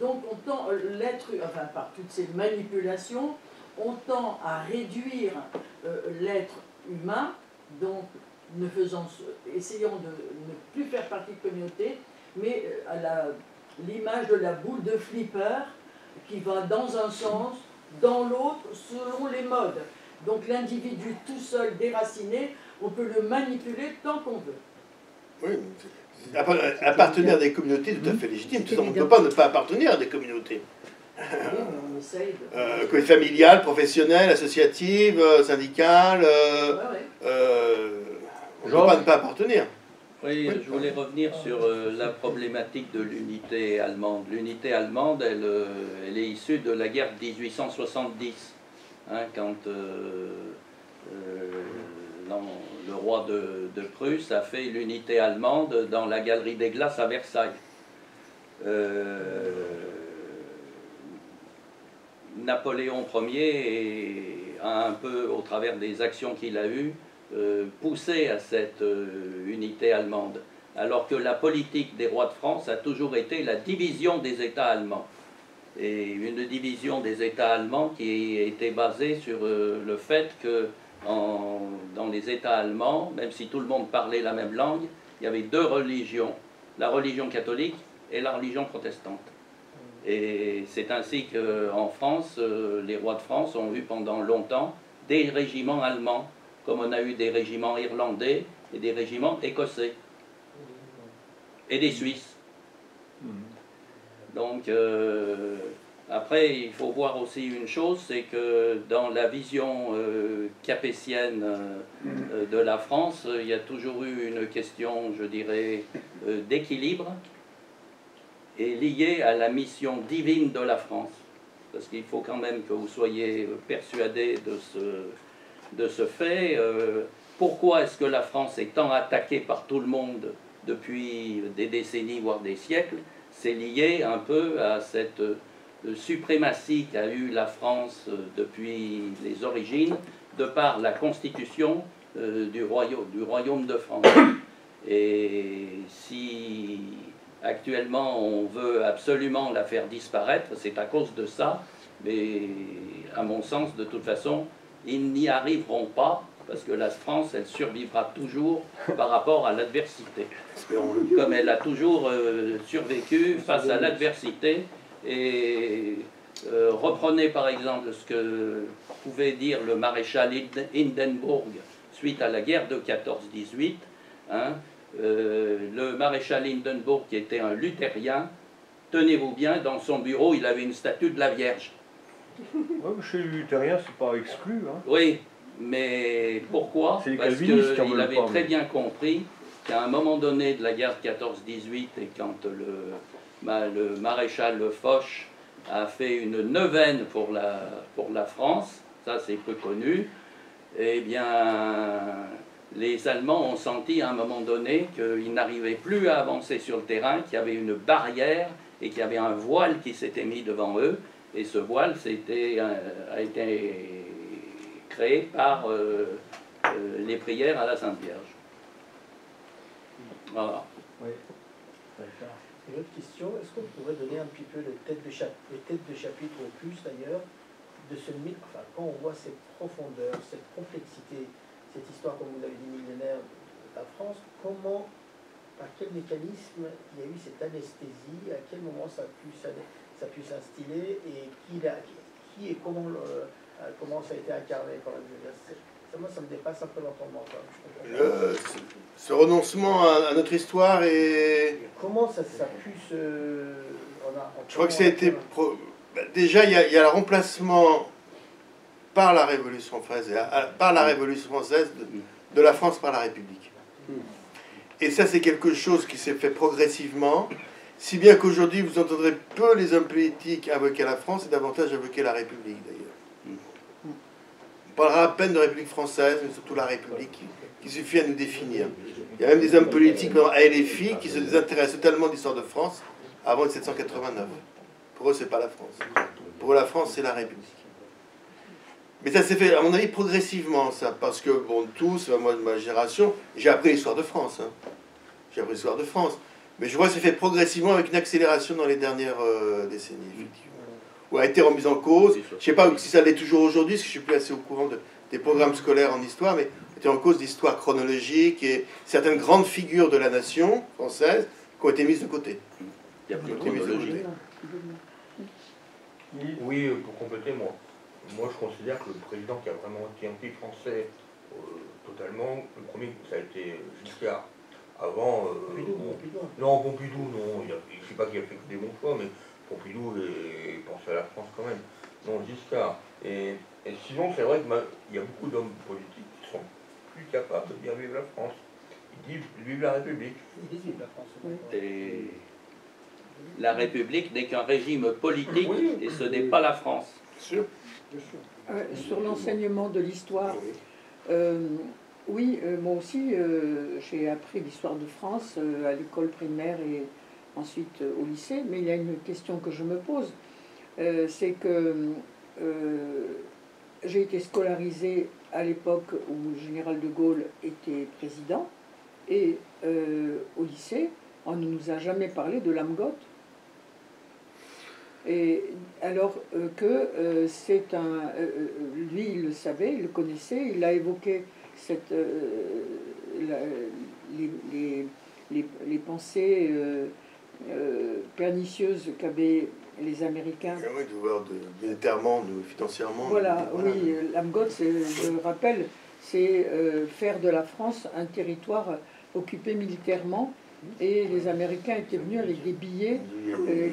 Donc, on tend enfin, par toutes ces manipulations, on tend à réduire l'être humain. Donc, essayons de ne plus faire partie de communauté, mais à l'image de la boule de flipper qui va dans un sens, dans l'autre, selon les modes. Donc l'individu tout seul, déraciné, on peut le manipuler tant qu'on veut. Oui, appartenir à des communautés, tout à fait légitime. On ne peut pas ne pas appartenir à des communautés. on essaye de... que familiale, professionnelle, associative, syndicale, on ne peut pas ne pas appartenir. Oui, je voulais revenir sur la problématique de l'unité allemande. L'unité allemande, elle est issue de la guerre de 1870, hein, quand le roi de Prusse a fait l'unité allemande dans la Galerie des Glaces à Versailles. Napoléon Ier a un peu, au travers des actions qu'il a eues, poussé à cette unité allemande, alors que la politique des rois de France a toujours été la division des États allemands. Et une division des États allemands qui était basée sur le fait que dans les États allemands, même si tout le monde parlait la même langue, il y avait deux religions, la religion catholique et la religion protestante. Et c'est ainsi qu'en France, les rois de France ont eu pendant longtemps des régiments allemands, comme on a eu des régiments irlandais et des régiments écossais, et des Suisses. Donc, après, il faut voir aussi une chose, c'est que dans la vision capétienne de la France, il y a toujours eu une question, je dirais, d'équilibre, et liée à la mission divine de la France. Parce qu'il faut quand même que vous soyez persuadés de ce fait. Pourquoi est-ce que la France est tant attaquée par tout le monde depuis des décennies, voire des siècles? C'est lié un peu à cette suprématie qu'a eu la France depuis les origines, de par la constitution du royaume de France. Et si actuellement on veut absolument la faire disparaître, c'est à cause de ça, mais à mon sens, de toute façon, ils n'y arriveront pas, parce que la France, elle survivra toujours par rapport à l'adversité, comme elle a toujours survécu face à l'adversité. Et reprenez par exemple ce que pouvait dire le maréchal Hindenburg suite à la guerre de 14-18, hein, le maréchal Hindenburg, qui était un luthérien, tenez-vous bien, dans son bureau, il avait une statue de la Vierge. Ouais, chez les luthériens, c'est pas exclu. Hein. Oui, mais pourquoi? Parce qu'il avait très bien compris qu'à un moment donné de la guerre de 14-18, et quand le maréchal Foch a fait une neuvaine pour la France, ça c'est peu connu, eh bien, les Allemands ont senti à un moment donné qu'ils n'arrivaient plus à avancer sur le terrain, qu'il y avait une barrière et qu'il y avait un voile qui s'était mis devant eux. Et ce voile a été créé par les prières à la Sainte Vierge. Voilà. Oui. Une autre question, est-ce qu'on pourrait donner un petit peu les têtes de chapitre au plus d'ailleurs, de ce mythe, enfin quand on voit cette profondeur, cette complexité, cette histoire, comme vous l'avez dit, millénaire de la France, comment, par quel mécanisme il y a eu cette anesthésie, à quel moment ça a pu s'instiller, et qui et comment ça a été incarné quand même. Moi, ça me dépasse un peu l'entendement. Ce renoncement à notre histoire et... Comment ça a pu se... Je crois que ça a été... Déjà, il y a le remplacement par la Révolution française, de la France par la République. Et ça, c'est quelque chose qui s'est fait progressivement, si bien qu'aujourd'hui, vous entendrez peu les hommes politiques invoquer la France et davantage invoquer la République, d'ailleurs. On parlera à peine de République française, mais surtout la République, qui suffit à nous définir. Il y a même des hommes politiques, à LFI, qui se désintéressent totalement de l'histoire de France avant 1789. Pour eux, c'est pas la France. Pour eux, la France, c'est la République. Mais ça s'est fait, à mon avis, progressivement, ça, parce que, bon, tous, moi, de ma génération, j'ai appris l'histoire de France. Hein. J'ai appris l'histoire de France. Mais je vois que ça s'est fait progressivement avec une accélération dans les dernières décennies, effectivement. Ou a été remise en cause. Je ne sais pas si ça l'est toujours aujourd'hui, parce que je ne suis plus assez au courant des programmes scolaires en histoire, mais était en cause d'histoire chronologique et certaines grandes figures de la nation française qui ont été mises de côté. Il y a plus de chronologie. Oui, pour compléter, moi je considère que le président qui a vraiment été anti-français totalement, le premier, ça a été Giscard. Avant, Pompidou, non, Pompidou, non, je ne sais pas qu'il a fait des bons choix, mais Pompidou et penser à la France quand même. Non, Giscard. Et sinon, c'est vrai qu'il y a beaucoup d'hommes politiques qui sont plus capables de dire vive la France. Ils disent vive la République. Ils disent vive la France. Oui. Et la République n'est qu'un régime politique, Oui. et ce n'est pas la France. Sûr. Sur l'enseignement de l'histoire, oui, moi aussi, j'ai appris l'histoire de France à l'école primaire et ensuite au lycée, mais il y a une question que je me pose, c'est que j'ai été scolarisée à l'époque où le général de Gaulle était président, et au lycée, on ne nous a jamais parlé de l'AMGOT. Et alors que c'est un... lui, il le savait, il le connaissait, il a évoqué les pensées pernicieuses qu'avaient les Américains. Oui, de voir militairement, financièrement. Voilà, oui, l'AMGOT, je rappelle, c'est faire de la France un territoire occupé militairement. Et les Américains étaient venus avec des billets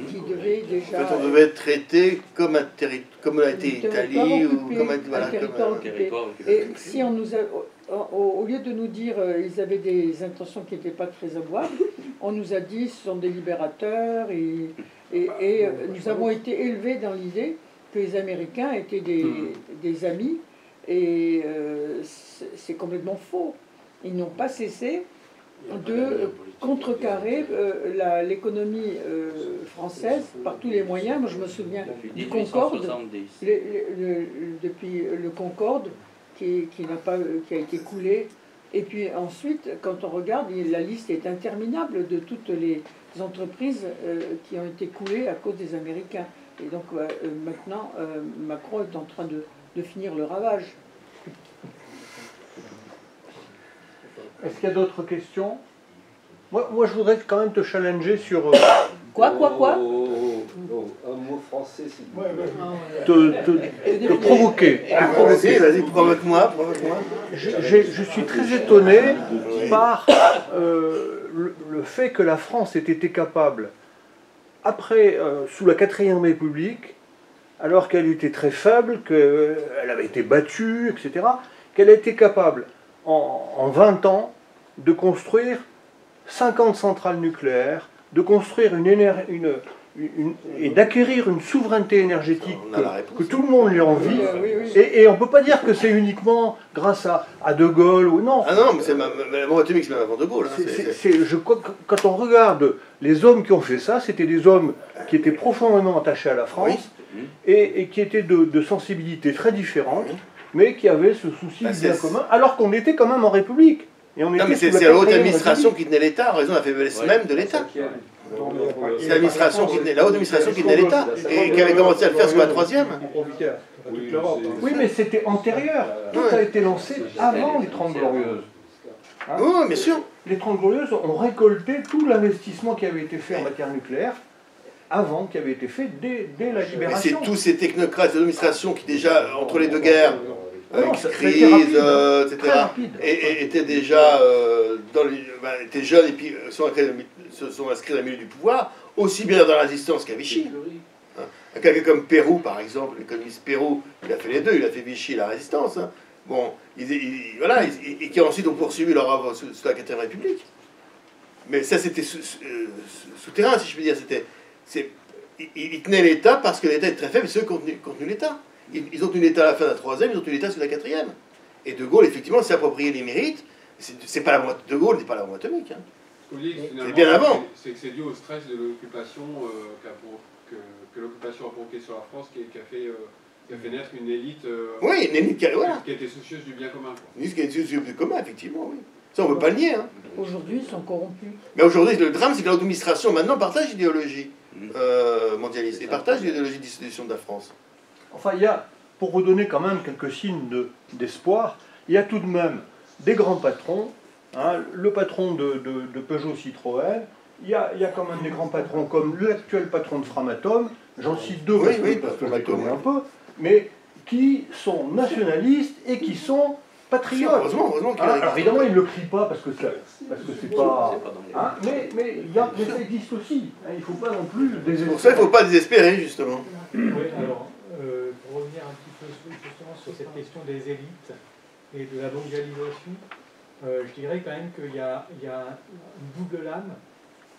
qui devaient déjà... En fait, on devait être traité comme l'a été l'Italie, ou comme un territoire occupé. Et si on nous a, au lieu de nous dire ils avaient des intentions qui n'étaient pas très avouables, on nous a dit ce sont des libérateurs, et nous avons été élevés dans l'idée que les Américains étaient des amis, et c'est complètement faux. Ils n'ont pas cessé de contrecarrer l'économie française par tous les moyens. Moi, je me souviens du Concorde, depuis le Concorde qui a été coulé. Et puis ensuite, quand on regarde, la liste est interminable de toutes les entreprises qui ont été coulées à cause des Américains. Et donc maintenant, Macron est en train de finir le ravage. Est-ce qu'il y a d'autres questions? Moi, je voudrais quand même te challenger sur... Quoi Un mot français, s'il vous plaît. Te provoquer. Vas-y, provoque-moi. Je suis très étonné par le fait que la France ait été capable, après, sous la 4e République, alors qu'elle était très faible, qu'elle avait été battue, etc., qu'elle a été capable, en 20 ans, de construire 50 centrales nucléaires, de construire et d'acquérir une souveraineté énergétique que tout le monde lui envie. Et on ne peut pas dire que c'est uniquement grâce à De Gaulle ou non. Ah non, mais c'est la bombe atomique, c'est même avant De Gaulle. Je crois que quand on regarde les hommes qui ont fait ça, c'était des hommes qui étaient profondément attachés à la France et qui étaient de sensibilités très différentes, mais qui avaient ce souci du bien commun, alors qu'on était quand même en République. Et non, mais c'est la haute administration qui tenait l'État, en raison de la faiblesse même de l'État. C'est l'administration qui tenait, la haute administration qui tenait l'État, et qui avait commencé à le faire sous la 3e. Oui, mais c'était antérieur. Tout a été lancé avant les 30 Glorieuses. Oui, bien sûr. Les 30 Glorieuses ont récolté tout l'investissement qui avait été fait en matière nucléaire avant, qui avait été fait dès la libération. Mais c'est tous ces technocrates de l'administration qui déjà, entre les deux guerres, crise, etc., et étaient déjà étaient jeunes et puis se sont inscrits dans le milieu du pouvoir, aussi bien dans la résistance qu'à Vichy. Quelqu'un comme Pérou, par exemple, l'économiste Pérou, il a fait les deux, il a fait Vichy et la résistance. Bon, et qui ensuite ont poursuivi leur œuvre sous la 4e République. Mais ça, c'était souterrain, si je peux dire. Ils tenaient l'État parce que l'État est très faible, et ceux qui ont tenu l'État. Ils ont tenu l'État à la fin de la 3e, ils ont tenu l'État sous la 4e. Et De Gaulle, effectivement, s'est approprié les mérites. C'est pas la bombe, De Gaulle n'est pas la bombe atomique. C'est bien avant. C'est que c'est dû au stress de l'occupation que l'occupation a provoqué sur la France, qui a fait naître une élite, oui, une élite qui était soucieuse du bien commun. Une élite qui était soucieuse du commun, effectivement, oui. Ça, on ne peut pas le nier. Aujourd'hui, ils sont corrompus. Mais aujourd'hui, le drame, c'est que l'administration, maintenant, partage l'idéologie mondialiste et partage l'idéologie de dissolution de la France. Enfin, il y a, pour redonner quand même quelques signes d'espoir, il y a tout de même des grands patrons, le patron de Peugeot Citroën, il y a quand même des grands patrons comme l'actuel patron de Framatome, j'en cite deux parce que je les connais un peu, mais qui sont nationalistes et qui sont patriote. Heureusement qu'il Alors évidemment, il ne le crie pas parce que c'est pas. Hein, mais ça existe aussi. Hein, il ne faut pas non plus désespérer. Pour ça, il ne faut pas désespérer, justement. Oui, alors, pour revenir un petit peu justement sur cette question des élites et de la mondialisation, je dirais quand même qu'il y a une double lame,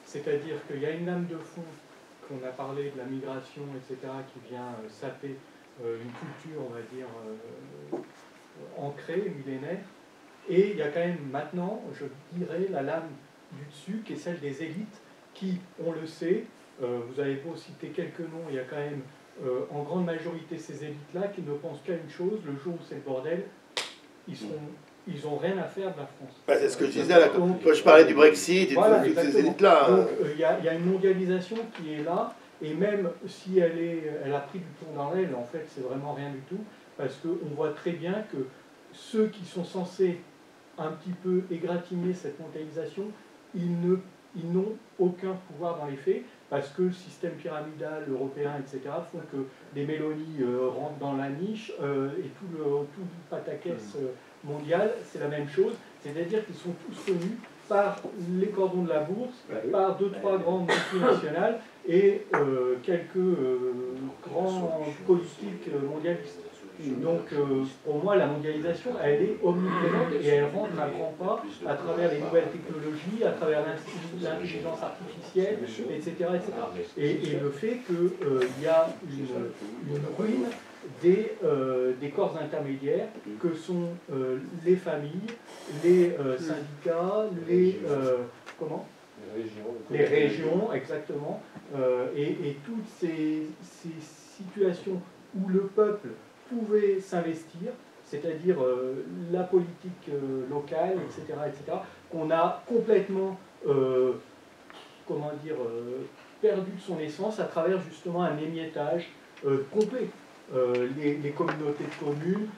c'est-à-dire qu'il y a une lame de fond, qu'on a parlé de la migration, etc., qui vient saper une culture, on va dire, ancrée, millénaire, et il y a quand même maintenant, je dirais, la lame du dessus, qui est celle des élites, qui, on le sait, vous avez beau citer quelques noms, il y a quand même en grande majorité ces élites-là qui ne pensent qu'à une chose, le jour où c'est le bordel, ils n'ont rien à faire de la France. C'est ce que je disais là, quand je parlais du Brexit et voilà, de toutes ces élites-là. Donc il y a une mondialisation qui est là, et même si elle a pris du plomb dans l'aile, en fait, c'est vraiment rien du tout, parce qu'on voit très bien que ceux qui sont censés un petit peu égratigner cette mondialisation, ils n'ont aucun pouvoir dans les faits, parce que le système pyramidal européen, etc., font que les Mélonies rentrent dans la niche, et tout le pataquès mondial, c'est la même chose, c'est-à-dire qu'ils sont tous tenus par les cordons de la bourse, par 2-3 grandes multinationales et quelques grands politiques mondialistes. Donc, pour moi, la mondialisation, elle est omniprésente et elle rentre à grands pas à travers les nouvelles technologies, à travers l'intelligence artificielle, etc. Et le fait qu'il y a une ruine des corps intermédiaires que sont les familles, les syndicats, les régions, exactement, et toutes ces situations où le peuple pouvait s'investir, c'est-à-dire la politique locale, etc., qu'on a complètement, perdu de son essence à travers justement un émiettage complet. Les communautés de communes,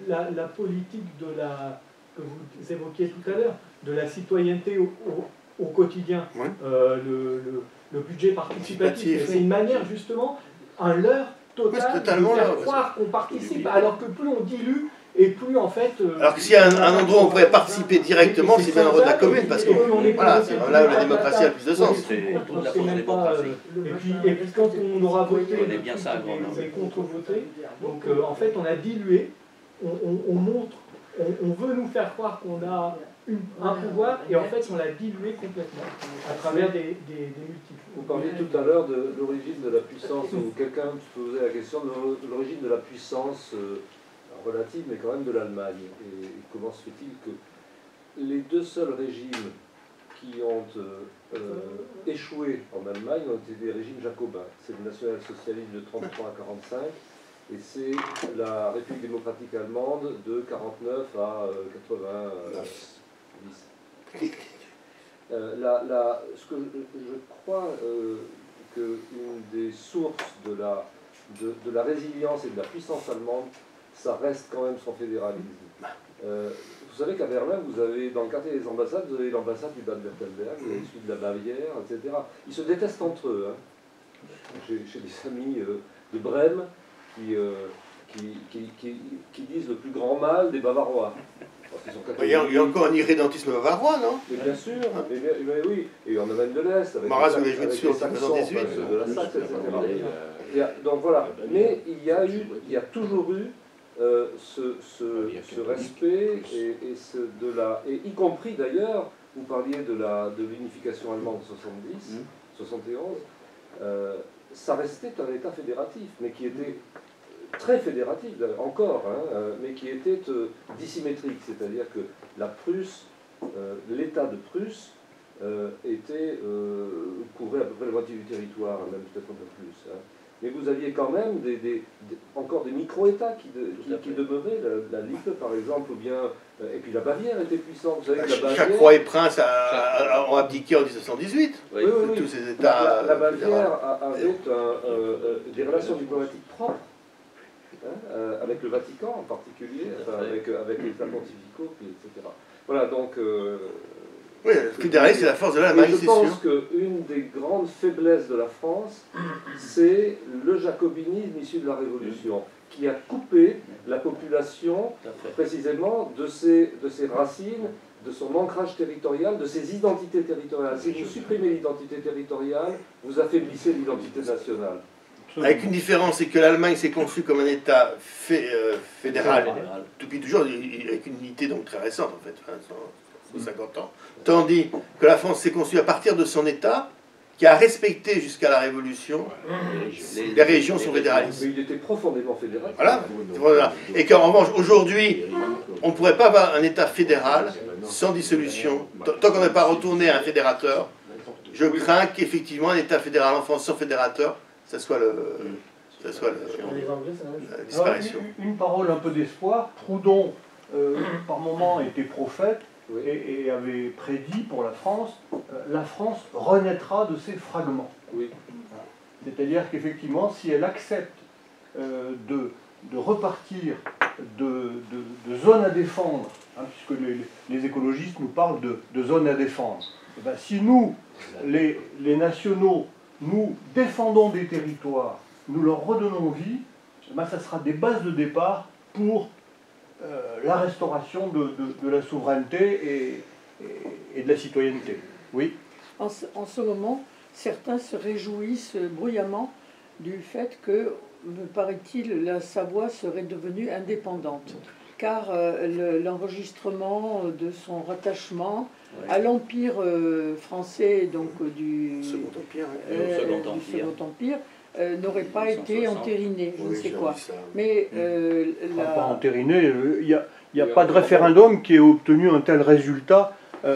la politique que vous évoquiez tout à l'heure, de la citoyenneté au quotidien, le budget participatif, c'est une manière justement, un leurre total de faire croire qu'on participe, alors que plus on dilue, et plus en fait... alors que s'il y a un endroit où on pourrait participer directement, c'est bien l'endroit de la commune, parce que voilà, c'est là où la démocratie a le plus de sens. Et puis quand on aura voté, les contre-votés, donc en fait on a dilué, on montre, on veut nous faire croire qu'on a un pouvoir, et en fait on l'a dilué complètement, à travers des multiples. Vous parliez tout à l'heure de l'origine de la puissance, ou quelqu'un posait la question de l'origine de la puissance relative, mais quand même de l'Allemagne. Et comment se fait-il que les deux seuls régimes qui ont échoué en Allemagne ont été des régimes jacobins? C'est le national-socialisme de 33 à 45, et c'est la République démocratique allemande de 49 à 90. Ce que je crois qu'une des sources de la résilience et de la puissance allemande, ça reste quand même son fédéralisme. Vous savez qu'à Berlin, vous avez, dans le quartier des ambassades, vous avez l'ambassade du Bade-Württemberg, vous avez celui de la Bavière, etc. Ils se détestent entre eux. Hein. J'ai des amis de Brême qui disent le plus grand mal des Bavarois. Il y a encore un irrédentisme bavarois, non? Mais bien sûr, mais oui, et en Allemagne de l'Est, avec Marat, vous l'avez joué dessus en 1978. De la Saxe, etc. Donc voilà, mais il y a toujours eu ce respect, et y compris d'ailleurs, vous parliez de l'unification allemande en 70, 71, ça restait un État fédératif, mais qui était très fédératif encore, hein, mais qui était dissymétrique, c'est-à-dire que la Prusse, l'État de Prusse couvrait à peu près la moitié du territoire, même peut-être un peu plus. Hein. Mais vous aviez quand même encore des micro-États qui demeuraient, la Lippe par exemple, ou bien, et puis la Bavière était puissante. Vous savez que la Bavière, chaque roi et prince ont abdiqué en 1918. Oui. Tous ces États. La Bavière avait des relations diplomatiques propres. Avec le Vatican en particulier, avec les États pontificaux, etc. Voilà, donc... oui, le fédéralisme, c'est la force de l'Allemagne, c'est sûr. Je pense qu'une des grandes faiblesses de la France, c'est le jacobinisme issu de la Révolution. qui a coupé la population précisément de ses racines, de son ancrage territorial, de ses identités territoriales. Si vous supprimez l'identité territoriale, vous affaiblissez l'identité nationale. Avec une différence, c'est que l'Allemagne s'est conçue comme un État fédéral, depuis toujours, avec une unité donc très récente en fait, 50 ans. Tandis que la France s'est conçue à partir de son État, qui a respecté jusqu'à la Révolution, les régions sont fédéralistes. Mais il était profondément fédéraliste. Voilà. Et qu'en revanche, aujourd'hui, on ne pourrait pas avoir un État fédéral sans dissolution. Tant qu'on n'est pas retourné à un fédérateur, je crains qu'effectivement un État fédéral en France sans fédérateur, ça soit la disparition. Une parole un peu d'espoir. Proudhon, par moments, était prophète. Et avait prédit pour la France renaîtra de ses fragments. Oui. C'est-à-dire qu'effectivement, si elle accepte de repartir de zones à défendre, puisque les écologistes nous parlent de zones à défendre, et bien, si nous, les nationaux, nous défendons des territoires, nous leur redonnons vie, et bien, ça sera des bases de départ pour la restauration de la souveraineté et de la citoyenneté. Oui. En ce moment, certains se réjouissent bruyamment du fait que, me paraît-il, la Savoie serait devenue indépendante, car l'enregistrement de son rattachement à l'Empire français, donc du Second Empire, n'aurait pas été entériné, je ne sais quoi. Mais pas entériné, il n'y a pas de référendum qui ait obtenu un tel résultat. Ça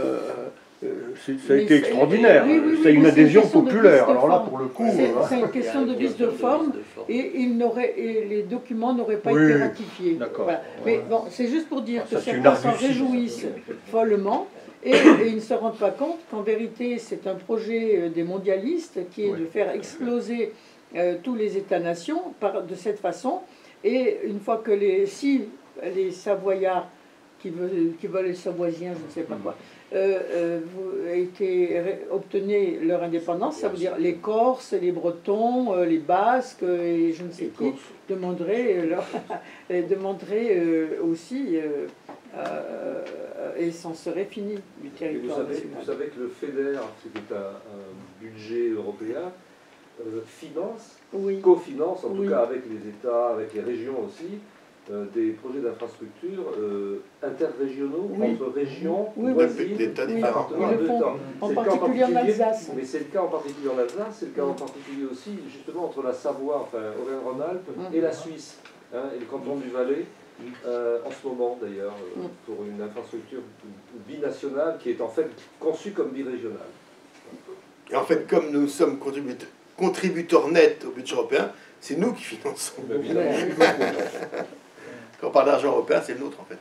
a été extraordinaire. C'est une adhésion populaire. Alors là, pour le coup... C'est une question de vice de forme et les documents n'auraient pas été ratifiés. Voilà. Mais bon, c'est juste pour dire que certains s'en réjouissent follement et ils ne se rendent pas compte qu'en vérité, c'est un projet des mondialistes qui est de faire exploser tous les États-nations de cette façon, et une fois que si les Savoyards qui veulent les Savoisiens, je ne sais pas quoi, obtenaient leur indépendance, ça veut dire les Corses, les Bretons, les Basques et je ne sais qui demanderaient aussi et s'en serait fini du territoire. Vous savez que le FEDER, qui est un budget européen, cofinance, en tout cas avec les États, avec les régions aussi, des projets d'infrastructures interrégionaux, entre régions, voisines, départements, en particulier en Alsace. Mais c'est le cas en particulier en Alsace, c'est le cas en particulier aussi justement entre la Savoie, enfin Auvergne-Rhône-Alpes, et la Suisse, et le canton du Valais, en ce moment d'ailleurs, pour une infrastructure binationale qui est en fait conçue comme birégionale. Et en fait, comme nous sommes contributeurs nets au budget européen, c'est nous qui finançons. Quand on parle d'argent européen, c'est le nôtre en fait.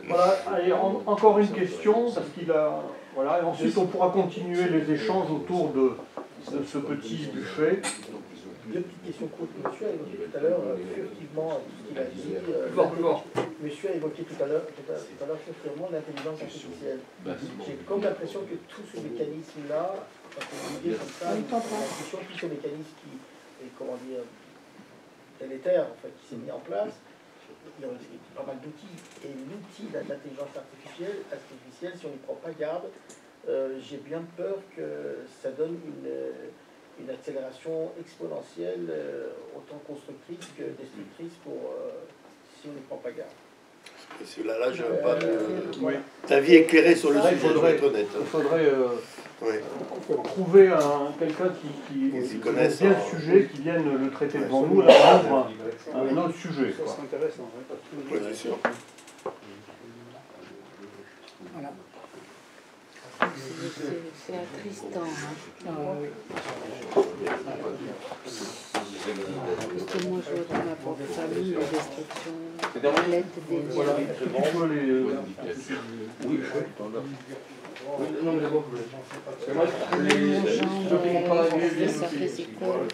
Voilà, allez, encore une question, parce qu'il a... Voilà, et ensuite on pourra continuer les échanges autour de ce petit buffet. Deux petites questions courtes. Monsieur a évoqué tout à l'heure furtivement ce qu'il a dit. Monsieur a évoqué tout à l'heure furtivement l'intelligence artificielle. J'ai comme l'impression que tout ce mécanisme-là, l'idée comme ça, l'impression tout ce mécanisme qui est, comment dire, délétère, en fait, qui s'est mis en place, il y a pas mal d'outils. Et l'outil d'intelligence artificielle, si on n'y prend pas garde, j'ai bien peur que ça donne une accélération exponentielle, autant constructrice que destructrice, si on n'y prend pas garde. Là, je n'ai pas d'avis éclairé sur le sujet, il faudrait trouver quelqu'un qui connaît bien le sujet, qui vienne le traiter devant nous, là, un autre sujet. Ça serait intéressant. Oui, c'est sûr. Voilà. C'est attristant. Hein. Parce que moi, je vois dans ma propre famille la destruction nette des voilà. Oui, les gens, ça fait ses cols.